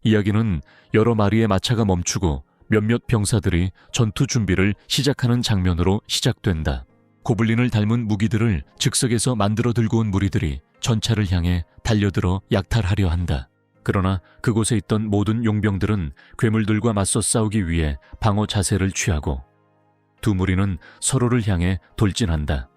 이야기는 여러 마리의 마차가 멈추고 몇몇 병사들이 전투 준비를 시작하는 장면으로 시작된다. 고블린을 닮은 무기들을 즉석에서 만들어 들고 온 무리들이 전차를 향해 달려들어 약탈하려 한다. 그러나 그곳에 있던 모든 용병들은 괴물들과 맞서 싸우기 위해 방어 자세를 취하고 두 무리는 서로를 향해 돌진한다.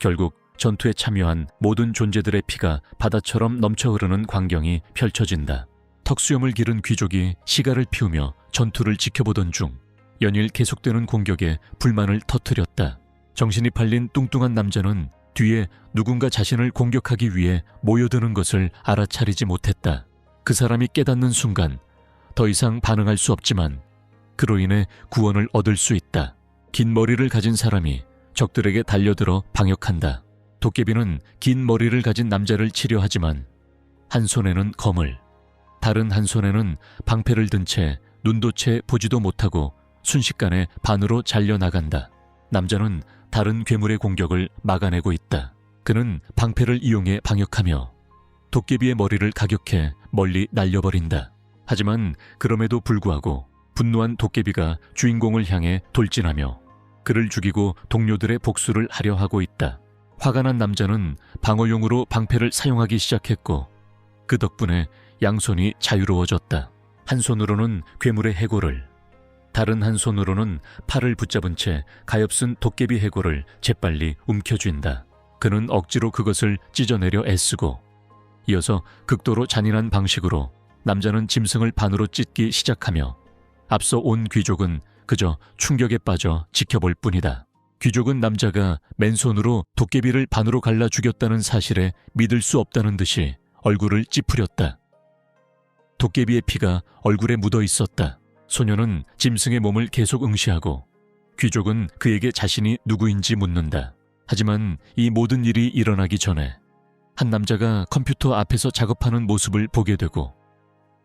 결국 전투에 참여한 모든 존재들의 피가 바다처럼 넘쳐 흐르는 광경이 펼쳐진다. 턱수염을 기른 귀족이 시가를 피우며 전투를 지켜보던 중 연일 계속되는 공격에 불만을 터뜨렸다. 정신이 팔린 뚱뚱한 남자는 뒤에 누군가 자신을 공격하기 위해 모여드는 것을 알아차리지 못했다. 그 사람이 깨닫는 순간 더 이상 반응할 수 없지만 그로 인해 구원을 얻을 수 있다. 긴 머리를 가진 사람이 적들에게 달려들어 방역한다. 도깨비는 긴 머리를 가진 남자를 치려하지만 한 손에는 검을, 다른 한 손에는 방패를 든 채 눈도 채 보지도 못하고 순식간에 반으로 잘려나간다. 남자는 다른 괴물의 공격을 막아내고 있다. 그는 방패를 이용해 방역하며 도깨비의 머리를 가격해 멀리 날려버린다. 하지만 그럼에도 불구하고 분노한 도깨비가 주인공을 향해 돌진하며 그를 죽이고 동료들의 복수를 하려 하고 있다. 화가 난 남자는 방어용으로 방패를 사용하기 시작했고 그 덕분에 양손이 자유로워졌다. 한 손으로는 괴물의 해골을, 다른 한 손으로는 팔을 붙잡은 채 가엾은 도깨비 해골을 재빨리 움켜쥔다. 그는 억지로 그것을 찢어내려 애쓰고 이어서 극도로 잔인한 방식으로 남자는 짐승을 반으로 찢기 시작하며 앞서 온 귀족은 그저 충격에 빠져 지켜볼 뿐이다. 귀족은 남자가 맨손으로 도깨비를 반으로 갈라 죽였다는 사실에 믿을 수 없다는 듯이 얼굴을 찌푸렸다. 도깨비의 피가 얼굴에 묻어 있었다. 소녀는 짐승의 몸을 계속 응시하고 귀족은 그에게 자신이 누구인지 묻는다. 하지만 이 모든 일이 일어나기 전에 한 남자가 컴퓨터 앞에서 작업하는 모습을 보게 되고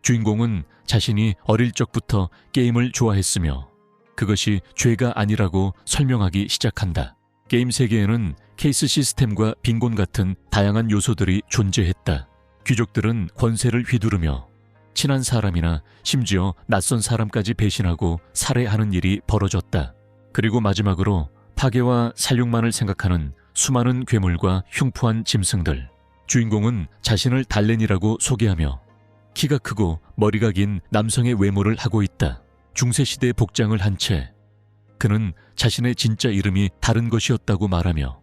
주인공은 자신이 어릴 적부터 게임을 좋아했으며 그것이 죄가 아니라고 설명하기 시작한다. 게임 세계에는 케이스 시스템과 빈곤 같은 다양한 요소들이 존재했다. 귀족들은 권세를 휘두르며 친한 사람이나 심지어 낯선 사람까지 배신하고 살해하는 일이 벌어졌다. 그리고 마지막으로 파괴와 살육만을 생각하는 수많은 괴물과 흉포한 짐승들. 주인공은 자신을 달렌이라고 소개하며 키가 크고 머리가 긴 남성의 외모를 하고 있다. 중세시대 복장을 한 채 그는 자신의 진짜 이름이 다른 것이었다고 말하며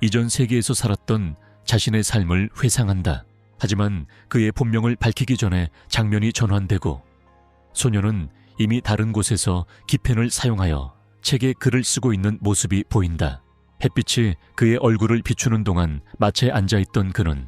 이전 세계에서 살았던 자신의 삶을 회상한다. 하지만 그의 본명을 밝히기 전에 장면이 전환되고 소녀는 이미 다른 곳에서 기펜을 사용하여 책에 글을 쓰고 있는 모습이 보인다. 햇빛이 그의 얼굴을 비추는 동안 마차에 앉아있던 그는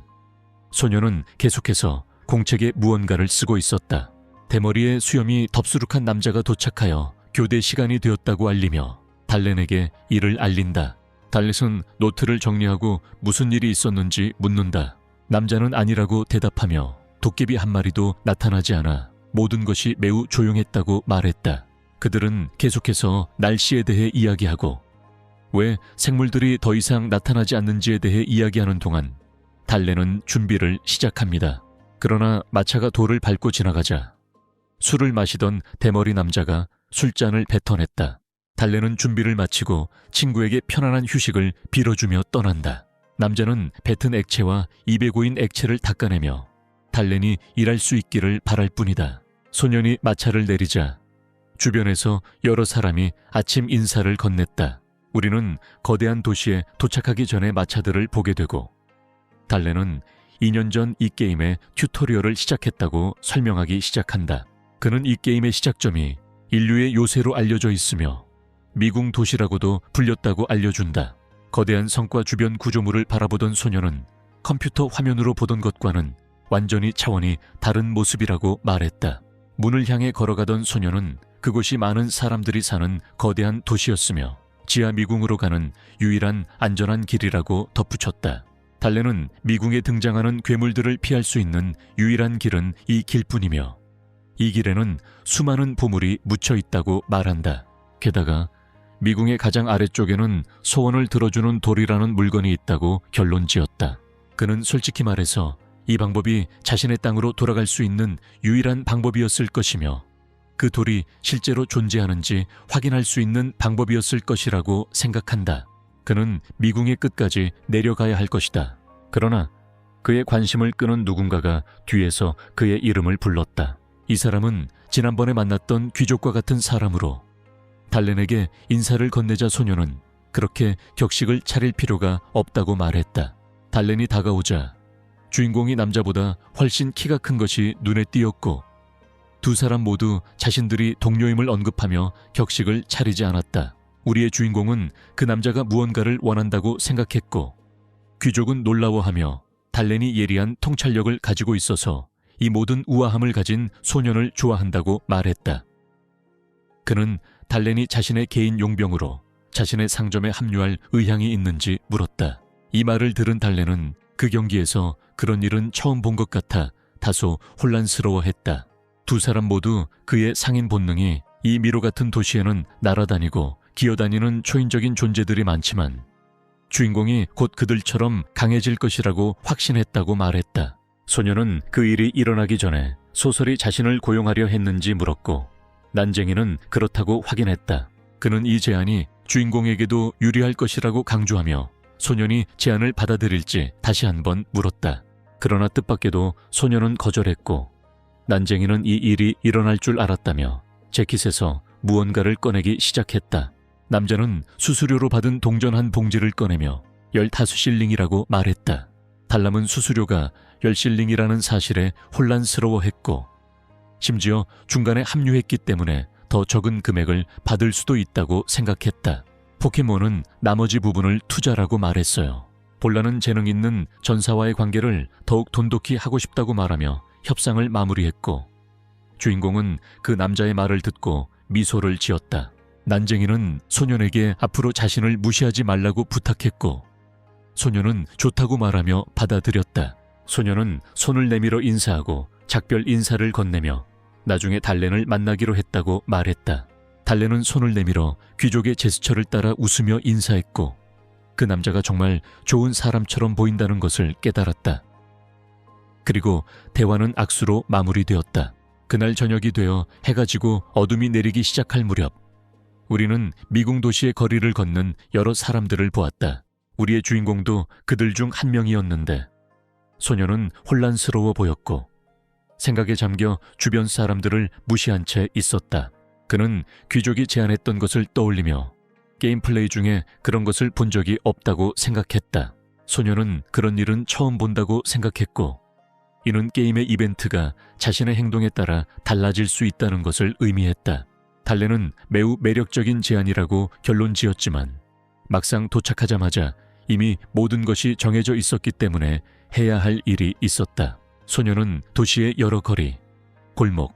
소녀는 계속해서 공책에 무언가를 쓰고 있었다. 대머리에 수염이 덥수룩한 남자가 도착하여 교대 시간이 되었다고 알리며 달렌에게 이를 알린다. 달렛은 노트를 정리하고 무슨 일이 있었는지 묻는다. 남자는 아니라고 대답하며 도깨비 한 마리도 나타나지 않아 모든 것이 매우 조용했다고 말했다. 그들은 계속해서 날씨에 대해 이야기하고 왜 생물들이 더 이상 나타나지 않는지에 대해 이야기하는 동안 달렌은 준비를 시작합니다. 그러나 마차가 돌을 밟고 지나가자 술을 마시던 대머리 남자가 술잔을 뱉어냈다. 달렌은 준비를 마치고 친구에게 편안한 휴식을 빌어주며 떠난다. 남자는 뱉은 액체와 입에 고인 액체를 닦아내며 달렌이 일할 수 있기를 바랄 뿐이다. 소년이 마차를 내리자 주변에서 여러 사람이 아침 인사를 건넸다. 우리는 거대한 도시에 도착하기 전에 마차들을 보게 되고 달렌은 2년 전 이 게임의 튜토리얼을 시작했다고 설명하기 시작한다. 그는 이 게임의 시작점이 인류의 요새로 알려져 있으며 미궁 도시라고도 불렸다고 알려준다. 거대한 성과 주변 구조물을 바라보던 소녀는 컴퓨터 화면으로 보던 것과는 완전히 차원이 다른 모습이라고 말했다. 문을 향해 걸어가던 소녀는 그곳이 많은 사람들이 사는 거대한 도시였으며 지하 미궁으로 가는 유일한 안전한 길이라고 덧붙였다. 달렌은 미궁에 등장하는 괴물들을 피할 수 있는 유일한 길은 이 길뿐이며 이 길에는 수많은 보물이 묻혀 있다고 말한다. 게다가 미궁의 가장 아래쪽에는 소원을 들어주는 돌이라는 물건이 있다고 결론지었다. 그는 솔직히 말해서 이 방법이 자신의 땅으로 돌아갈 수 있는 유일한 방법이었을 것이며 그 돌이 실제로 존재하는지 확인할 수 있는 방법이었을 것이라고 생각한다. 그는 미궁의 끝까지 내려가야 할 것이다. 그러나 그의 관심을 끄는 누군가가 뒤에서 그의 이름을 불렀다. 이 사람은 지난번에 만났던 귀족과 같은 사람으로 달렌에게 인사를 건네자 소녀는 그렇게 격식을 차릴 필요가 없다고 말했다. 달렌이 다가오자 주인공이 남자보다 훨씬 키가 큰 것이 눈에 띄었고 두 사람 모두 자신들이 동료임을 언급하며 격식을 차리지 않았다. 우리의 주인공은 그 남자가 무언가를 원한다고 생각했고 귀족은 놀라워하며 달렌이 예리한 통찰력을 가지고 있어서 이 모든 우아함을 가진 소년을 좋아한다고 말했다. 그는 달렌이 자신의 개인 용병으로 자신의 상점에 합류할 의향이 있는지 물었다. 이 말을 들은 달렌은 그 경기에서 그런 일은 처음 본 것 같아 다소 혼란스러워했다. 두 사람 모두 그의 상인 본능이 이 미로 같은 도시에는 날아다니고 기어다니는 초인적인 존재들이 많지만 주인공이 곧 그들처럼 강해질 것이라고 확신했다고 말했다. 소녀는 그 일이 일어나기 전에 소설이 자신을 고용하려 했는지 물었고 난쟁이는 그렇다고 확인했다. 그는 이 제안이 주인공에게도 유리할 것이라고 강조하며 소년이 제안을 받아들일지 다시 한번 물었다. 그러나 뜻밖에도 소년은 거절했고 난쟁이는 이 일이 일어날 줄 알았다며 재킷에서 무언가를 꺼내기 시작했다. 남자는 수수료로 받은 동전 한 봉지를 꺼내며 15실링이라고 말했다. 달람은 수수료가 10실링이라는 사실에 혼란스러워했고 심지어 중간에 합류했기 때문에 더 적은 금액을 받을 수도 있다고 생각했다. 포켓몬은 나머지 부분을 투자라고 말했어요. 볼라는 재능 있는 전사와의 관계를 더욱 돈독히 하고 싶다고 말하며 협상을 마무리했고 주인공은 그 남자의 말을 듣고 미소를 지었다. 난쟁이는 소년에게 앞으로 자신을 무시하지 말라고 부탁했고 소년은 좋다고 말하며 받아들였다. 소년은 손을 내밀어 인사하고 작별 인사를 건네며 나중에 달렌을 만나기로 했다고 말했다. 달렌은 손을 내밀어 귀족의 제스처를 따라 웃으며 인사했고 그 남자가 정말 좋은 사람처럼 보인다는 것을 깨달았다. 그리고 대화는 악수로 마무리되었다. 그날 저녁이 되어 해가 지고 어둠이 내리기 시작할 무렵 우리는 미궁 도시의 거리를 걷는 여러 사람들을 보았다. 우리의 주인공도 그들 중 한 명이었는데 소녀는 혼란스러워 보였고 생각에 잠겨 주변 사람들을 무시한 채 있었다. 그는 귀족이 제안했던 것을 떠올리며 게임 플레이 중에 그런 것을 본 적이 없다고 생각했다. 소녀는 그런 일은 처음 본다고 생각했고 이는 게임의 이벤트가 자신의 행동에 따라 달라질 수 있다는 것을 의미했다. 달렌은 매우 매력적인 제안이라고 결론 지었지만 막상 도착하자마자 이미 모든 것이 정해져 있었기 때문에 해야 할 일이 있었다. 소녀는 도시의 여러 거리, 골목,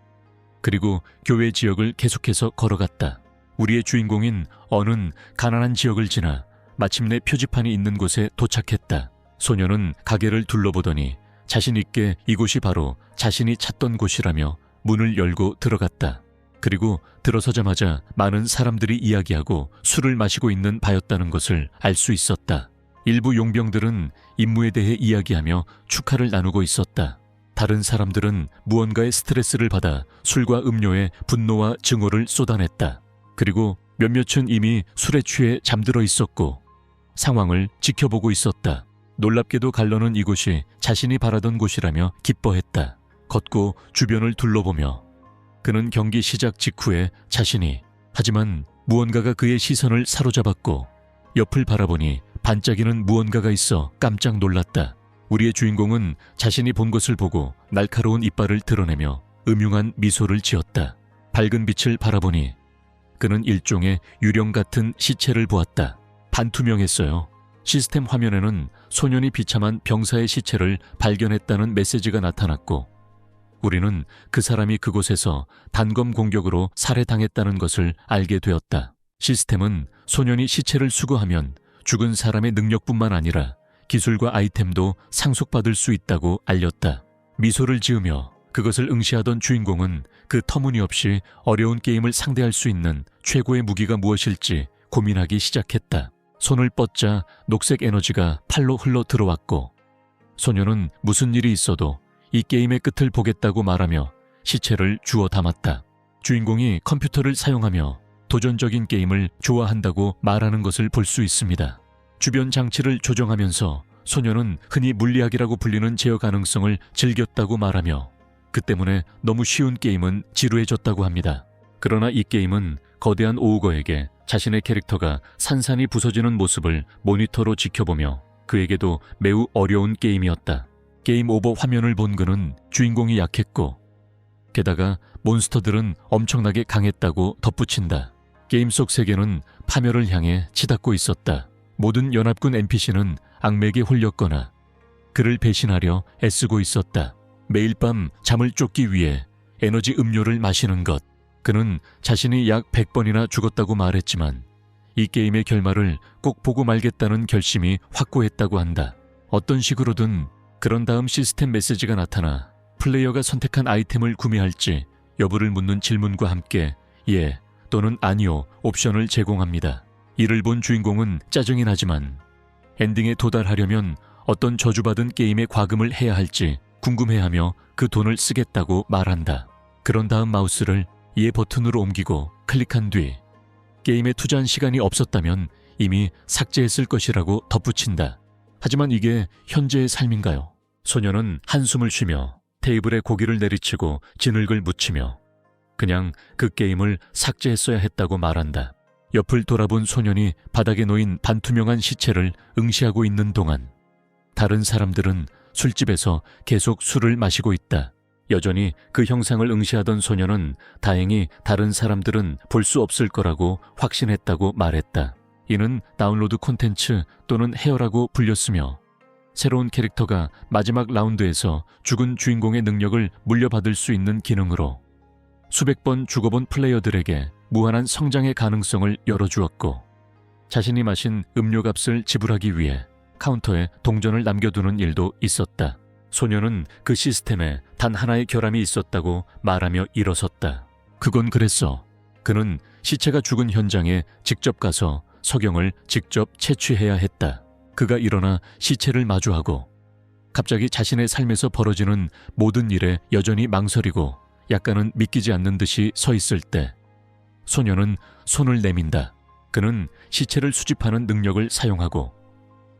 그리고 교외 지역을 계속해서 걸어갔다. 우리의 주인공인 언은 가난한 지역을 지나 마침내 표지판이 있는 곳에 도착했다. 소녀는 가게를 둘러보더니 자신 있게 이곳이 바로 자신이 찾던 곳이라며 문을 열고 들어갔다. 그리고 들어서자마자 많은 사람들이 이야기하고 술을 마시고 있는 바였다는 것을 알 수 있었다. 일부 용병들은 임무에 대해 이야기하며 축하를 나누고 있었다. 다른 사람들은 무언가의 스트레스를 받아 술과 음료에 분노와 증오를 쏟아냈다. 그리고 몇몇은 이미 술에 취해 잠들어 있었고 상황을 지켜보고 있었다. 놀랍게도 갈러는 이곳이 자신이 바라던 곳이라며 기뻐했다. 걷고 주변을 둘러보며 그는 경기 시작 직후에 자신이 하지만 무언가가 그의 시선을 사로잡았고 옆을 바라보니 반짝이는 무언가가 있어 깜짝 놀랐다. 우리의 주인공은 자신이 본 것을 보고 날카로운 이빨을 드러내며 음흉한 미소를 지었다. 밝은 빛을 바라보니 그는 일종의 유령 같은 시체를 보았다. 반투명했어요. 시스템 화면에는 소년이 비참한 병사의 시체를 발견했다는 메시지가 나타났고 우리는 그 사람이 그곳에서 단검 공격으로 살해당했다는 것을 알게 되었다. 시스템은 소년이 시체를 수거하면 죽은 사람의 능력뿐만 아니라 기술과 아이템도 상속받을 수 있다고 알렸다. 미소를 지으며 그것을 응시하던 주인공은 그 터무니없이 어려운 게임을 상대할 수 있는 최고의 무기가 무엇일지 고민하기 시작했다. 손을 뻗자 녹색 에너지가 팔로 흘러 들어왔고 소녀는 무슨 일이 있어도 이 게임의 끝을 보겠다고 말하며 시체를 주워 담았다. 주인공이 컴퓨터를 사용하며 도전적인 게임을 좋아한다고 말하는 것을 볼 수 있습니다. 주변 장치를 조정하면서 소녀는 흔히 물리학이라고 불리는 제어 가능성을 즐겼다고 말하며 그 때문에 너무 쉬운 게임은 지루해졌다고 합니다. 그러나 이 게임은 거대한 오우거에게 자신의 캐릭터가 산산이 부서지는 모습을 모니터로 지켜보며 그에게도 매우 어려운 게임이었다. 게임 오버 화면을 본 그는 주인공이 약했고 게다가 몬스터들은 엄청나게 강했다고 덧붙인다. 게임 속 세계는 파멸을 향해 치닫고 있었다. 모든 연합군 NPC는 악맥에 홀렸거나 그를 배신하려 애쓰고 있었다. 매일 밤 잠을 쫓기 위해 에너지 음료를 마시는 것. 그는 자신이 약 100번이나 죽었다고 말했지만 이 게임의 결말을 꼭 보고 말겠다는 결심이 확고했다고 한다. 어떤 식으로든 그런 다음 시스템 메시지가 나타나 플레이어가 선택한 아이템을 구매할지 여부를 묻는 질문과 함께 예 또는 아니요 옵션을 제공합니다. 이를 본 주인공은 짜증이 나지만 엔딩에 도달하려면 어떤 저주받은 게임에 과금을 해야 할지 궁금해하며 그 돈을 쓰겠다고 말한다. 그런 다음 마우스를 예 버튼으로 옮기고 클릭한 뒤 게임에 투자한 시간이 없었다면 이미 삭제했을 것이라고 덧붙인다. 하지만 이게 현재의 삶인가요? 소녀는 한숨을 쉬며 테이블에 고기를 내리치고 진흙을 묻히며 그냥 그 게임을 삭제했어야 했다고 말한다. 옆을 돌아본 소년이 바닥에 놓인 반투명한 시체를 응시하고 있는 동안 다른 사람들은 술집에서 계속 술을 마시고 있다. 여전히 그 형상을 응시하던 소녀는 다행히 다른 사람들은 볼 수 없을 거라고 확신했다고 말했다. 이는 다운로드 콘텐츠 또는 헤어라고 불렸으며 새로운 캐릭터가 마지막 라운드에서 죽은 주인공의 능력을 물려받을 수 있는 기능으로 수백 번 죽어본 플레이어들에게 무한한 성장의 가능성을 열어주었고 자신이 마신 음료값을 지불하기 위해 카운터에 동전을 남겨두는 일도 있었다. 소녀는 그 시스템에 단 하나의 결함이 있었다고 말하며 일어섰다. 그건 그랬어. 그는 시체가 죽은 현장에 직접 가서 석영을 직접 채취해야 했다. 그가 일어나 시체를 마주하고 갑자기 자신의 삶에서 벌어지는 모든 일에 여전히 망설이고 약간은 믿기지 않는 듯이 서 있을 때 소녀는 손을 내민다. 그는 시체를 수집하는 능력을 사용하고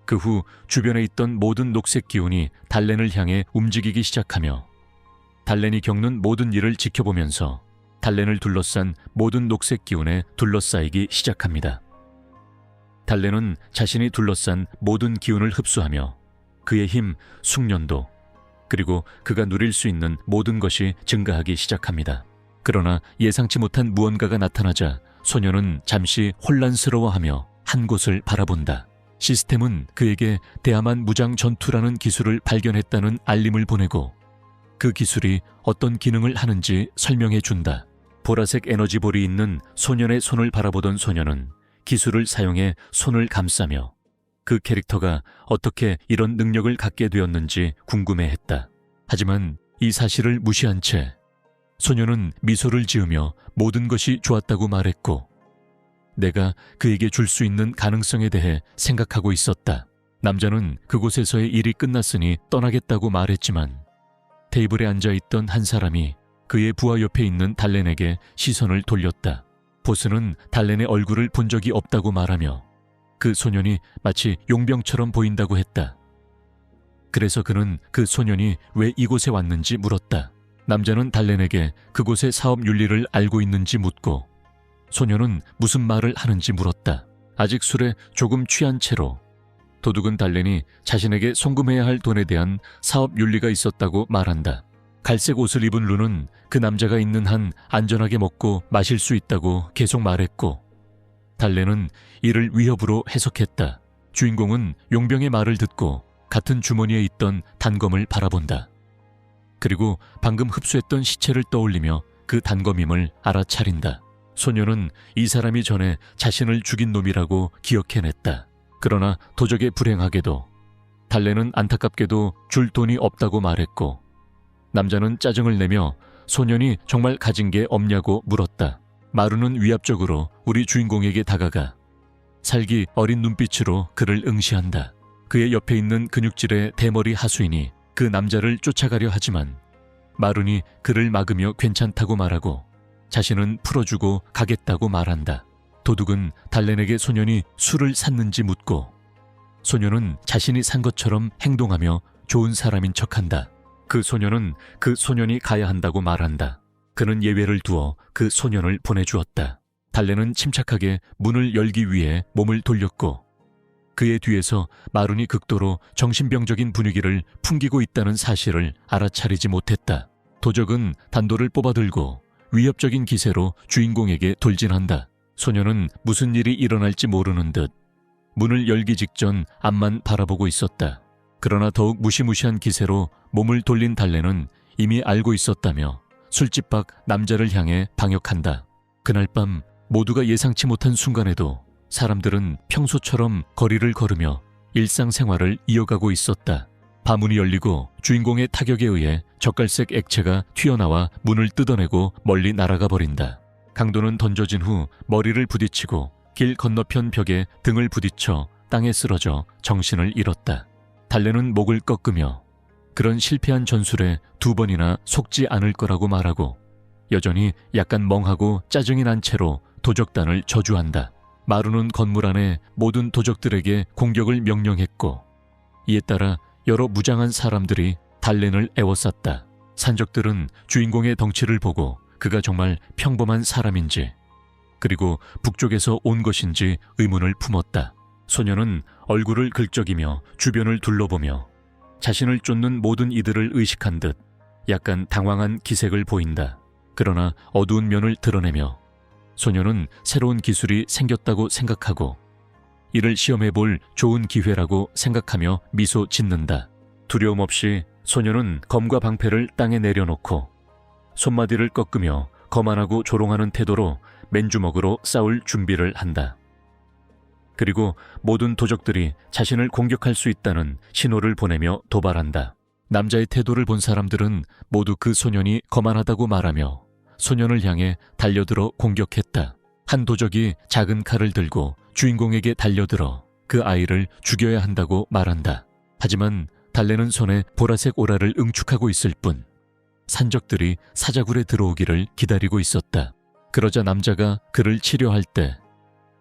그 후 주변에 있던 모든 녹색 기운이 달렌을 향해 움직이기 시작하며 달렌이 겪는 모든 일을 지켜보면서 달렌을 둘러싼 모든 녹색 기운에 둘러싸이기 시작합니다. 달렌은 자신이 둘러싼 모든 기운을 흡수하며 그의 힘, 숙련도, 그리고 그가 누릴 수 있는 모든 것이 증가하기 시작합니다. 그러나 예상치 못한 무언가가 나타나자 소녀는 잠시 혼란스러워하며 한 곳을 바라본다. 시스템은 그에게 대함한 무장 전투라는 기술을 발견했다는 알림을 보내고 그 기술이 어떤 기능을 하는지 설명해 준다. 보라색 에너지볼이 있는 소년의 손을 바라보던 소녀는 기술을 사용해 손을 감싸며 그 캐릭터가 어떻게 이런 능력을 갖게 되었는지 궁금해했다. 하지만 이 사실을 무시한 채 소녀는 미소를 지으며 모든 것이 좋았다고 말했고 내가 그에게 줄 수 있는 가능성에 대해 생각하고 있었다. 남자는 그곳에서의 일이 끝났으니 떠나겠다고 말했지만 테이블에 앉아있던 한 사람이 그의 부하 옆에 있는 달렌에게 시선을 돌렸다. 보스는 달렌의 얼굴을 본 적이 없다고 말하며 그 소년이 마치 용병처럼 보인다고 했다. 그래서 그는 그 소년이 왜 이곳에 왔는지 물었다. 남자는 달렌에게 그곳의 사업 윤리를 알고 있는지 묻고 소녀는 무슨 말을 하는지 물었다. 아직 술에 조금 취한 채로 도둑은 달렌이 자신에게 송금해야 할 돈에 대한 사업 윤리가 있었다고 말한다. 갈색 옷을 입은 루는 그 남자가 있는 한 안전하게 먹고 마실 수 있다고 계속 말했고 달렌은 이를 위협으로 해석했다. 주인공은 용병의 말을 듣고 같은 주머니에 있던 단검을 바라본다. 그리고 방금 흡수했던 시체를 떠올리며 그 단검임을 알아차린다. 소녀는 이 사람이 전에 자신을 죽인 놈이라고 기억해냈다. 그러나 도적에 불행하게도 달렌은 안타깝게도 줄 돈이 없다고 말했고 남자는 짜증을 내며 소년이 정말 가진 게 없냐고 물었다. 마루는 위압적으로 우리 주인공에게 다가가 살기 어린 눈빛으로 그를 응시한다. 그의 옆에 있는 근육질의 대머리 하수인이 그 남자를 쫓아가려 하지만 마룬이 그를 막으며 괜찮다고 말하고 자신은 풀어주고 가겠다고 말한다. 도둑은 달렌에게 소년이 술을 샀는지 묻고 소년은 자신이 산 것처럼 행동하며 좋은 사람인 척한다. 그 소년은 그 소년이 가야 한다고 말한다. 그는 예외를 두어 그 소년을 보내주었다. 달렌은 침착하게 문을 열기 위해 몸을 돌렸고 그의 뒤에서 마룬이 극도로 정신병적인 분위기를 풍기고 있다는 사실을 알아차리지 못했다. 도적은 단도를 뽑아들고 위협적인 기세로 주인공에게 돌진한다. 소년은 무슨 일이 일어날지 모르는 듯 문을 열기 직전 앞만 바라보고 있었다. 그러나 더욱 무시무시한 기세로 몸을 돌린 달렌은 이미 알고 있었다며 술집 밖 남자를 향해 방역한다. 그날 밤 모두가 예상치 못한 순간에도 사람들은 평소처럼 거리를 걸으며 일상생활을 이어가고 있었다. 밤문이 열리고 주인공의 타격에 의해 젓갈색 액체가 튀어나와 문을 뜯어내고 멀리 날아가 버린다. 강도는 던져진 후 머리를 부딪히고 길 건너편 벽에 등을 부딪혀 땅에 쓰러져 정신을 잃었다. 달렌은 목을 꺾으며 그런 실패한 전술에 2번이나 속지 않을 거라고 말하고 여전히 약간 멍하고 짜증이 난 채로 도적단을 저주한다. 마룬은 건물 안에 모든 도적들에게 공격을 명령했고 이에 따라 여러 무장한 사람들이 달렌을 에워쌌다. 산적들은 주인공의 덩치를 보고 그가 정말 평범한 사람인지 그리고 북쪽에서 온 것인지 의문을 품었다. 소녀는 얼굴을 긁적이며 주변을 둘러보며 자신을 쫓는 모든 이들을 의식한 듯 약간 당황한 기색을 보인다. 그러나 어두운 면을 드러내며 소녀는 새로운 기술이 생겼다고 생각하고 이를 시험해볼 좋은 기회라고 생각하며 미소 짓는다. 두려움 없이 소녀는 검과 방패를 땅에 내려놓고 손마디를 꺾으며 거만하고 조롱하는 태도로 맨주먹으로 싸울 준비를 한다. 그리고 모든 도적들이 자신을 공격할 수 있다는 신호를 보내며 도발한다. 남자의 태도를 본 사람들은 모두 그 소년이 거만하다고 말하며 소년을 향해 달려들어 공격했다. 한 도적이 작은 칼을 들고 주인공에게 달려들어 그 아이를 죽여야 한다고 말한다. 하지만 달렌은 손에 보라색 오라를 응축하고 있을 뿐 산적들이 사자굴에 들어오기를 기다리고 있었다. 그러자 남자가 그를 치려할 때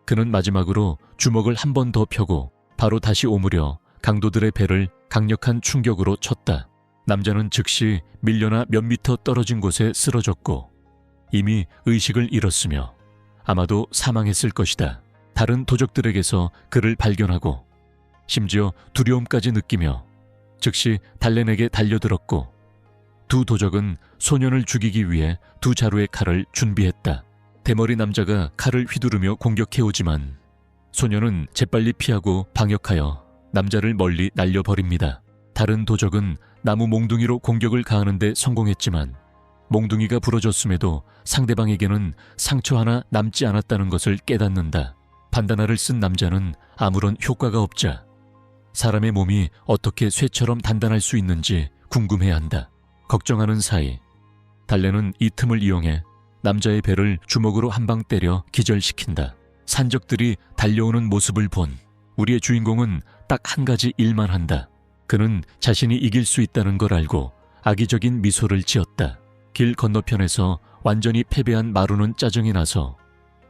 그는 마지막으로 주먹을 한 번 더 펴고 바로 다시 오므려 강도들의 배를 강력한 충격으로 쳤다. 남자는 즉시 밀려나 몇 미터 떨어진 곳에 쓰러졌고 이미 의식을 잃었으며 아마도 사망했을 것이다. 다른 도적들에게서 그를 발견하고 심지어 두려움까지 느끼며 즉시 달렌에게 달려들었고 두 도적은 소년을 죽이기 위해 두 자루의 칼을 준비했다. 대머리 남자가 칼을 휘두르며 공격해오지만 소년은 재빨리 피하고 방역하여 남자를 멀리 날려버립니다. 다른 도적은 나무 몽둥이로 공격을 가하는 데 성공했지만 몽둥이가 부러졌음에도 상대방에게는 상처 하나 남지 않았다는 것을 깨닫는다. 반다나를 쓴 남자는 아무런 효과가 없자 사람의 몸이 어떻게 쇠처럼 단단할 수 있는지 궁금해한다. 걱정하는 사이 달렌은 이 틈을 이용해 남자의 배를 주먹으로 한 방 때려 기절시킨다. 산적들이 달려오는 모습을 본 우리의 주인공은 딱 한 가지 일만 한다. 그는 자신이 이길 수 있다는 걸 알고 악의적인 미소를 지었다. 길 건너편에서 완전히 패배한 마루는 짜증이 나서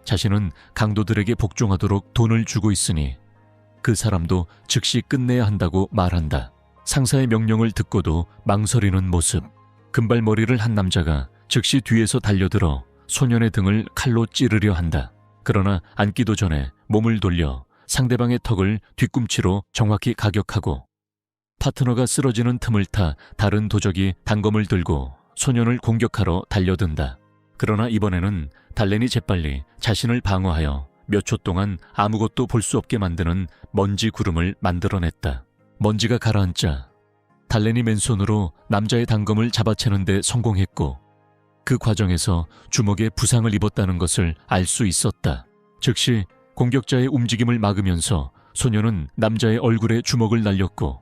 자신은 강도들에게 복종하도록 돈을 주고 있으니 그 사람도 즉시 끝내야 한다고 말한다. 상사의 명령을 듣고도 망설이는 모습. 금발머리를 한 남자가 즉시 뒤에서 달려들어 소년의 등을 칼로 찌르려 한다. 그러나 앉기도 전에 몸을 돌려 상대방의 턱을 뒤꿈치로 정확히 가격하고 파트너가 쓰러지는 틈을 타 다른 도적이 단검을 들고 소년을 공격하러 달려든다. 그러나 이번에는 달렌이 재빨리 자신을 방어하여 몇 초 동안 아무것도 볼 수 없게 만드는 먼지 구름을 만들어냈다. 먼지가 가라앉자 달렌이 맨손으로 남자의 단검을 잡아채는 데 성공했고 그 과정에서 주먹에 부상을 입었다는 것을 알 수 있었다. 즉시 공격자의 움직임을 막으면서 소년은 남자의 얼굴에 주먹을 날렸고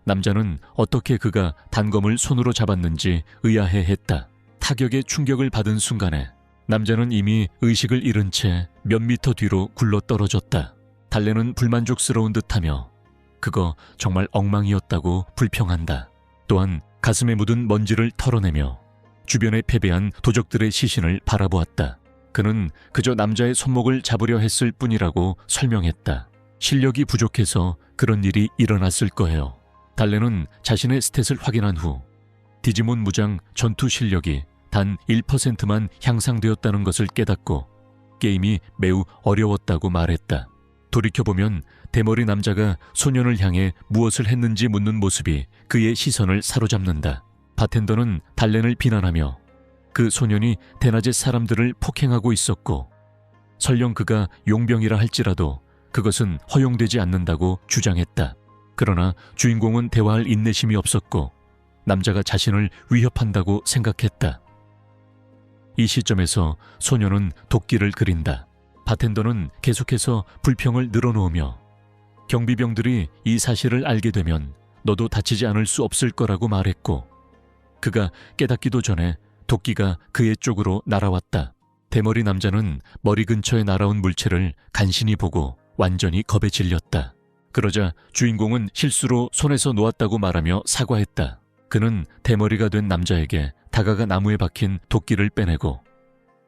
남자는 어떻게 그가 단검을 손으로 잡았는지 의아해했다. 타격의 충격을 받은 순간에 남자는 이미 의식을 잃은 채 몇 미터 뒤로 굴러 떨어졌다. 달렌은 불만족스러운 듯하며 그거 정말 엉망이었다고 불평한다. 또한 가슴에 묻은 먼지를 털어내며 주변에 패배한 도적들의 시신을 바라보았다. 그는 그저 남자의 손목을 잡으려 했을 뿐이라고 설명했다. 실력이 부족해서 그런 일이 일어났을 거예요. 달레는 자신의 스탯을 확인한 후 디지몬 무장 전투 실력이 단 1%만 향상되었다는 것을 깨닫고 게임이 매우 어려웠다고 말했다. 돌이켜보면 대머리 남자가 소년을 향해 무엇을 했는지 묻는 모습이 그의 시선을 사로잡는다. 바텐더는 달렌을 비난하며 그 소년이 대낮에 사람들을 폭행하고 있었고 설령 그가 용병이라 할지라도 그것은 허용되지 않는다고 주장했다. 그러나 주인공은 대화할 인내심이 없었고 남자가 자신을 위협한다고 생각했다. 이 시점에서 소년은 도끼를 그린다. 바텐더는 계속해서 불평을 늘어놓으며 경비병들이 이 사실을 알게 되면 너도 다치지 않을 수 없을 거라고 말했고 그가 깨닫기도 전에 도끼가 그의 쪽으로 날아왔다. 대머리 남자는 머리 근처에 날아온 물체를 간신히 보고 완전히 겁에 질렸다. 그러자 주인공은 실수로 손에서 놓았다고 말하며 사과했다. 그는 대머리가 된 남자에게 다가가 나무에 박힌 도끼를 빼내고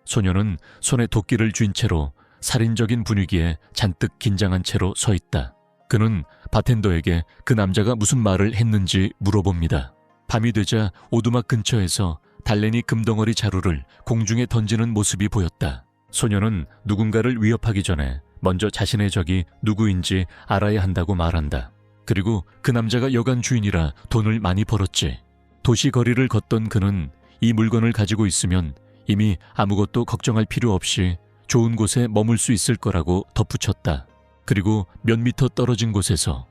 소녀는 손에 도끼를 쥔 채로 살인적인 분위기에 잔뜩 긴장한 채로 서 있다. 그는 바텐더에게 그 남자가 무슨 말을 했는지 물어봅니다. 밤이 되자 오두막 근처에서 달렌이 금덩어리 자루를 공중에 던지는 모습이 보였다. 소녀는 누군가를 위협하기 전에 먼저 자신의 적이 누구인지 알아야 한다고 말한다. 그리고 그 남자가 여관 주인이라 돈을 많이 벌었지. 도시 거리를 걷던 그는 이 물건을 가지고 있으면 이미 아무것도 걱정할 필요 없이 좋은 곳에 머물 수 있을 거라고 덧붙였다. 그리고 몇 미터 떨어진 곳에서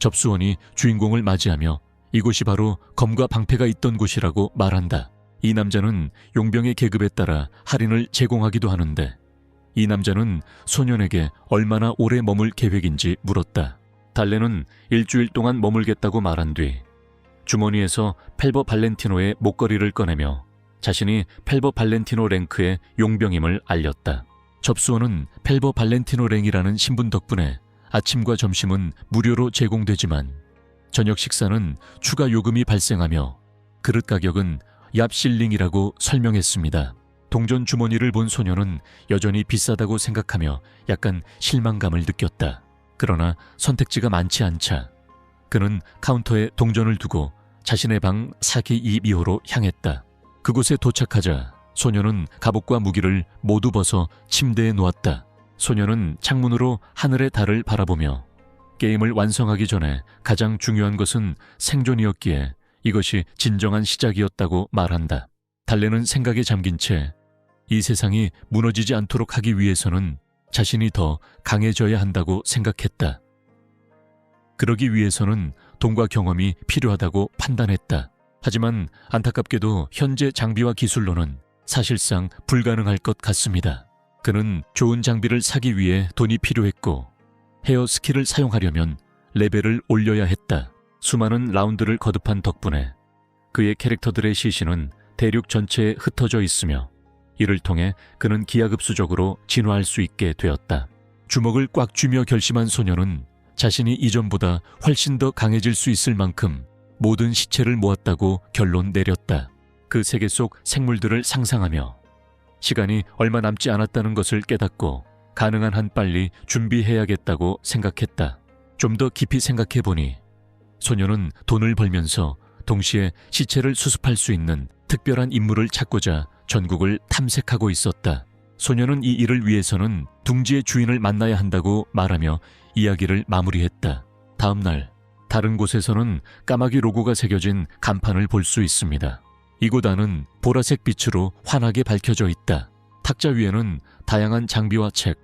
접수원이 주인공을 맞이하며 이곳이 바로 검과 방패가 있던 곳이라고 말한다. 이 남자는 용병의 계급에 따라 할인을 제공하기도 하는데 이 남자는 소년에게 얼마나 오래 머물 계획인지 물었다. 달렌은 일주일 동안 머물겠다고 말한 뒤 주머니에서 펠버 발렌티노의 목걸이를 꺼내며 자신이 펠버 발렌티노 랭크의 용병임을 알렸다. 접수원은 펠버 발렌티노 랭이라는 신분 덕분에 아침과 점심은 무료로 제공되지만 저녁 식사는 추가 요금이 발생하며 그릇 가격은 얍실링이라고 설명했습니다. 동전 주머니를 본 소녀는 여전히 비싸다고 생각하며 약간 실망감을 느꼈다. 그러나 선택지가 많지 않자 그는 카운터에 동전을 두고 자신의 방 4기 2비호로 향했다. 그곳에 도착하자 소녀는 갑옷과 무기를 모두 벗어 침대에 놓았다. 소녀는 창문으로 하늘의 달을 바라보며 게임을 완성하기 전에 가장 중요한 것은 생존이었기에 이것이 진정한 시작이었다고 말한다. 달레는 생각에 잠긴 채 이 세상이 무너지지 않도록 하기 위해서는 자신이 더 강해져야 한다고 생각했다. 그러기 위해서는 돈과 경험이 필요하다고 판단했다. 하지만 안타깝게도 현재 장비와 기술로는 사실상 불가능할 것 같습니다. 그는 좋은 장비를 사기 위해 돈이 필요했고 헤어 스킬을 사용하려면 레벨을 올려야 했다. 수많은 라운드를 거듭한 덕분에 그의 캐릭터들의 시신은 대륙 전체에 흩어져 있으며 이를 통해 그는 기하급수적으로 진화할 수 있게 되었다. 주먹을 꽉 쥐며 결심한 소녀는 자신이 이전보다 훨씬 더 강해질 수 있을 만큼 모든 시체를 모았다고 결론 내렸다. 그 세계 속 생물들을 상상하며 시간이 얼마 남지 않았다는 것을 깨닫고 가능한 한 빨리 준비해야겠다고 생각했다. 좀 더 깊이 생각해보니 소녀는 돈을 벌면서 동시에 시체를 수습할 수 있는 특별한 인물을 찾고자 전국을 탐색하고 있었다. 소녀는 이 일을 위해서는 둥지의 주인을 만나야 한다고 말하며 이야기를 마무리했다. 다음 날 다른 곳에서는 까마귀 로고가 새겨진 간판을 볼 수 있습니다. 이곳 안은 보라색 빛으로 환하게 밝혀져 있다. 탁자 위에는 다양한 장비와 책,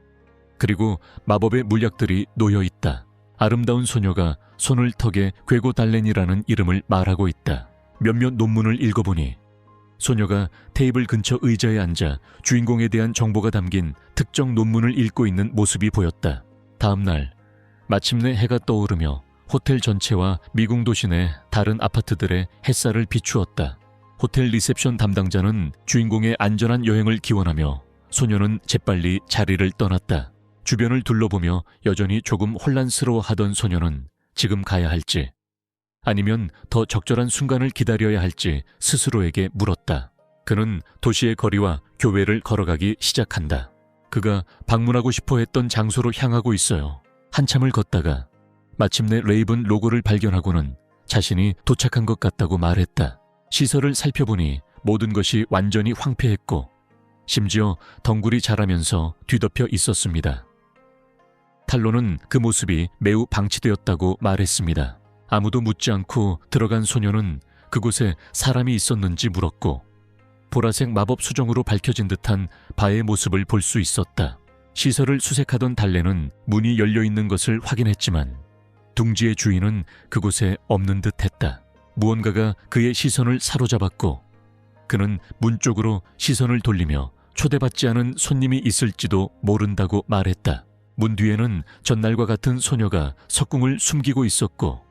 그리고 마법의 물약들이 놓여 있다. 아름다운 소녀가 손을 턱에 괴고 달렌이라는 이름을 말하고 있다. 몇몇 논문을 읽어보니 소녀가 테이블 근처 의자에 앉아 주인공에 대한 정보가 담긴 특정 논문을 읽고 있는 모습이 보였다. 다음 날 마침내 해가 떠오르며 호텔 전체와 미궁 도시 내 다른 아파트들의 햇살을 비추었다. 호텔 리셉션 담당자는 주인공의 안전한 여행을 기원하며 소녀는 재빨리 자리를 떠났다. 주변을 둘러보며 여전히 조금 혼란스러워하던 소녀는 지금 가야 할지, 아니면 더 적절한 순간을 기다려야 할지 스스로에게 물었다. 그는 도시의 거리와 교회를 걸어가기 시작한다. 그가 방문하고 싶어 했던 장소로 향하고 있어요. 한참을 걷다가 마침내 레이븐 로고를 발견하고는 자신이 도착한 것 같다고 말했다. 시설을 살펴보니 모든 것이 완전히 황폐했고 심지어 덩굴이 자라면서 뒤덮여 있었습니다. 탈론은 그 모습이 매우 방치되었다고 말했습니다. 아무도 묻지 않고 들어간 소녀는 그곳에 사람이 있었는지 물었고 보라색 마법 수정으로 밝혀진 듯한 바의 모습을 볼 수 있었다. 시설을 수색하던 달래는 문이 열려있는 것을 확인했지만 둥지의 주인은 그곳에 없는 듯했다. 무언가가 그의 시선을 사로잡았고 그는 문 쪽으로 시선을 돌리며 초대받지 않은 손님이 있을지도 모른다고 말했다. 문 뒤에는 전날과 같은 소녀가 석궁을 숨기고 있었고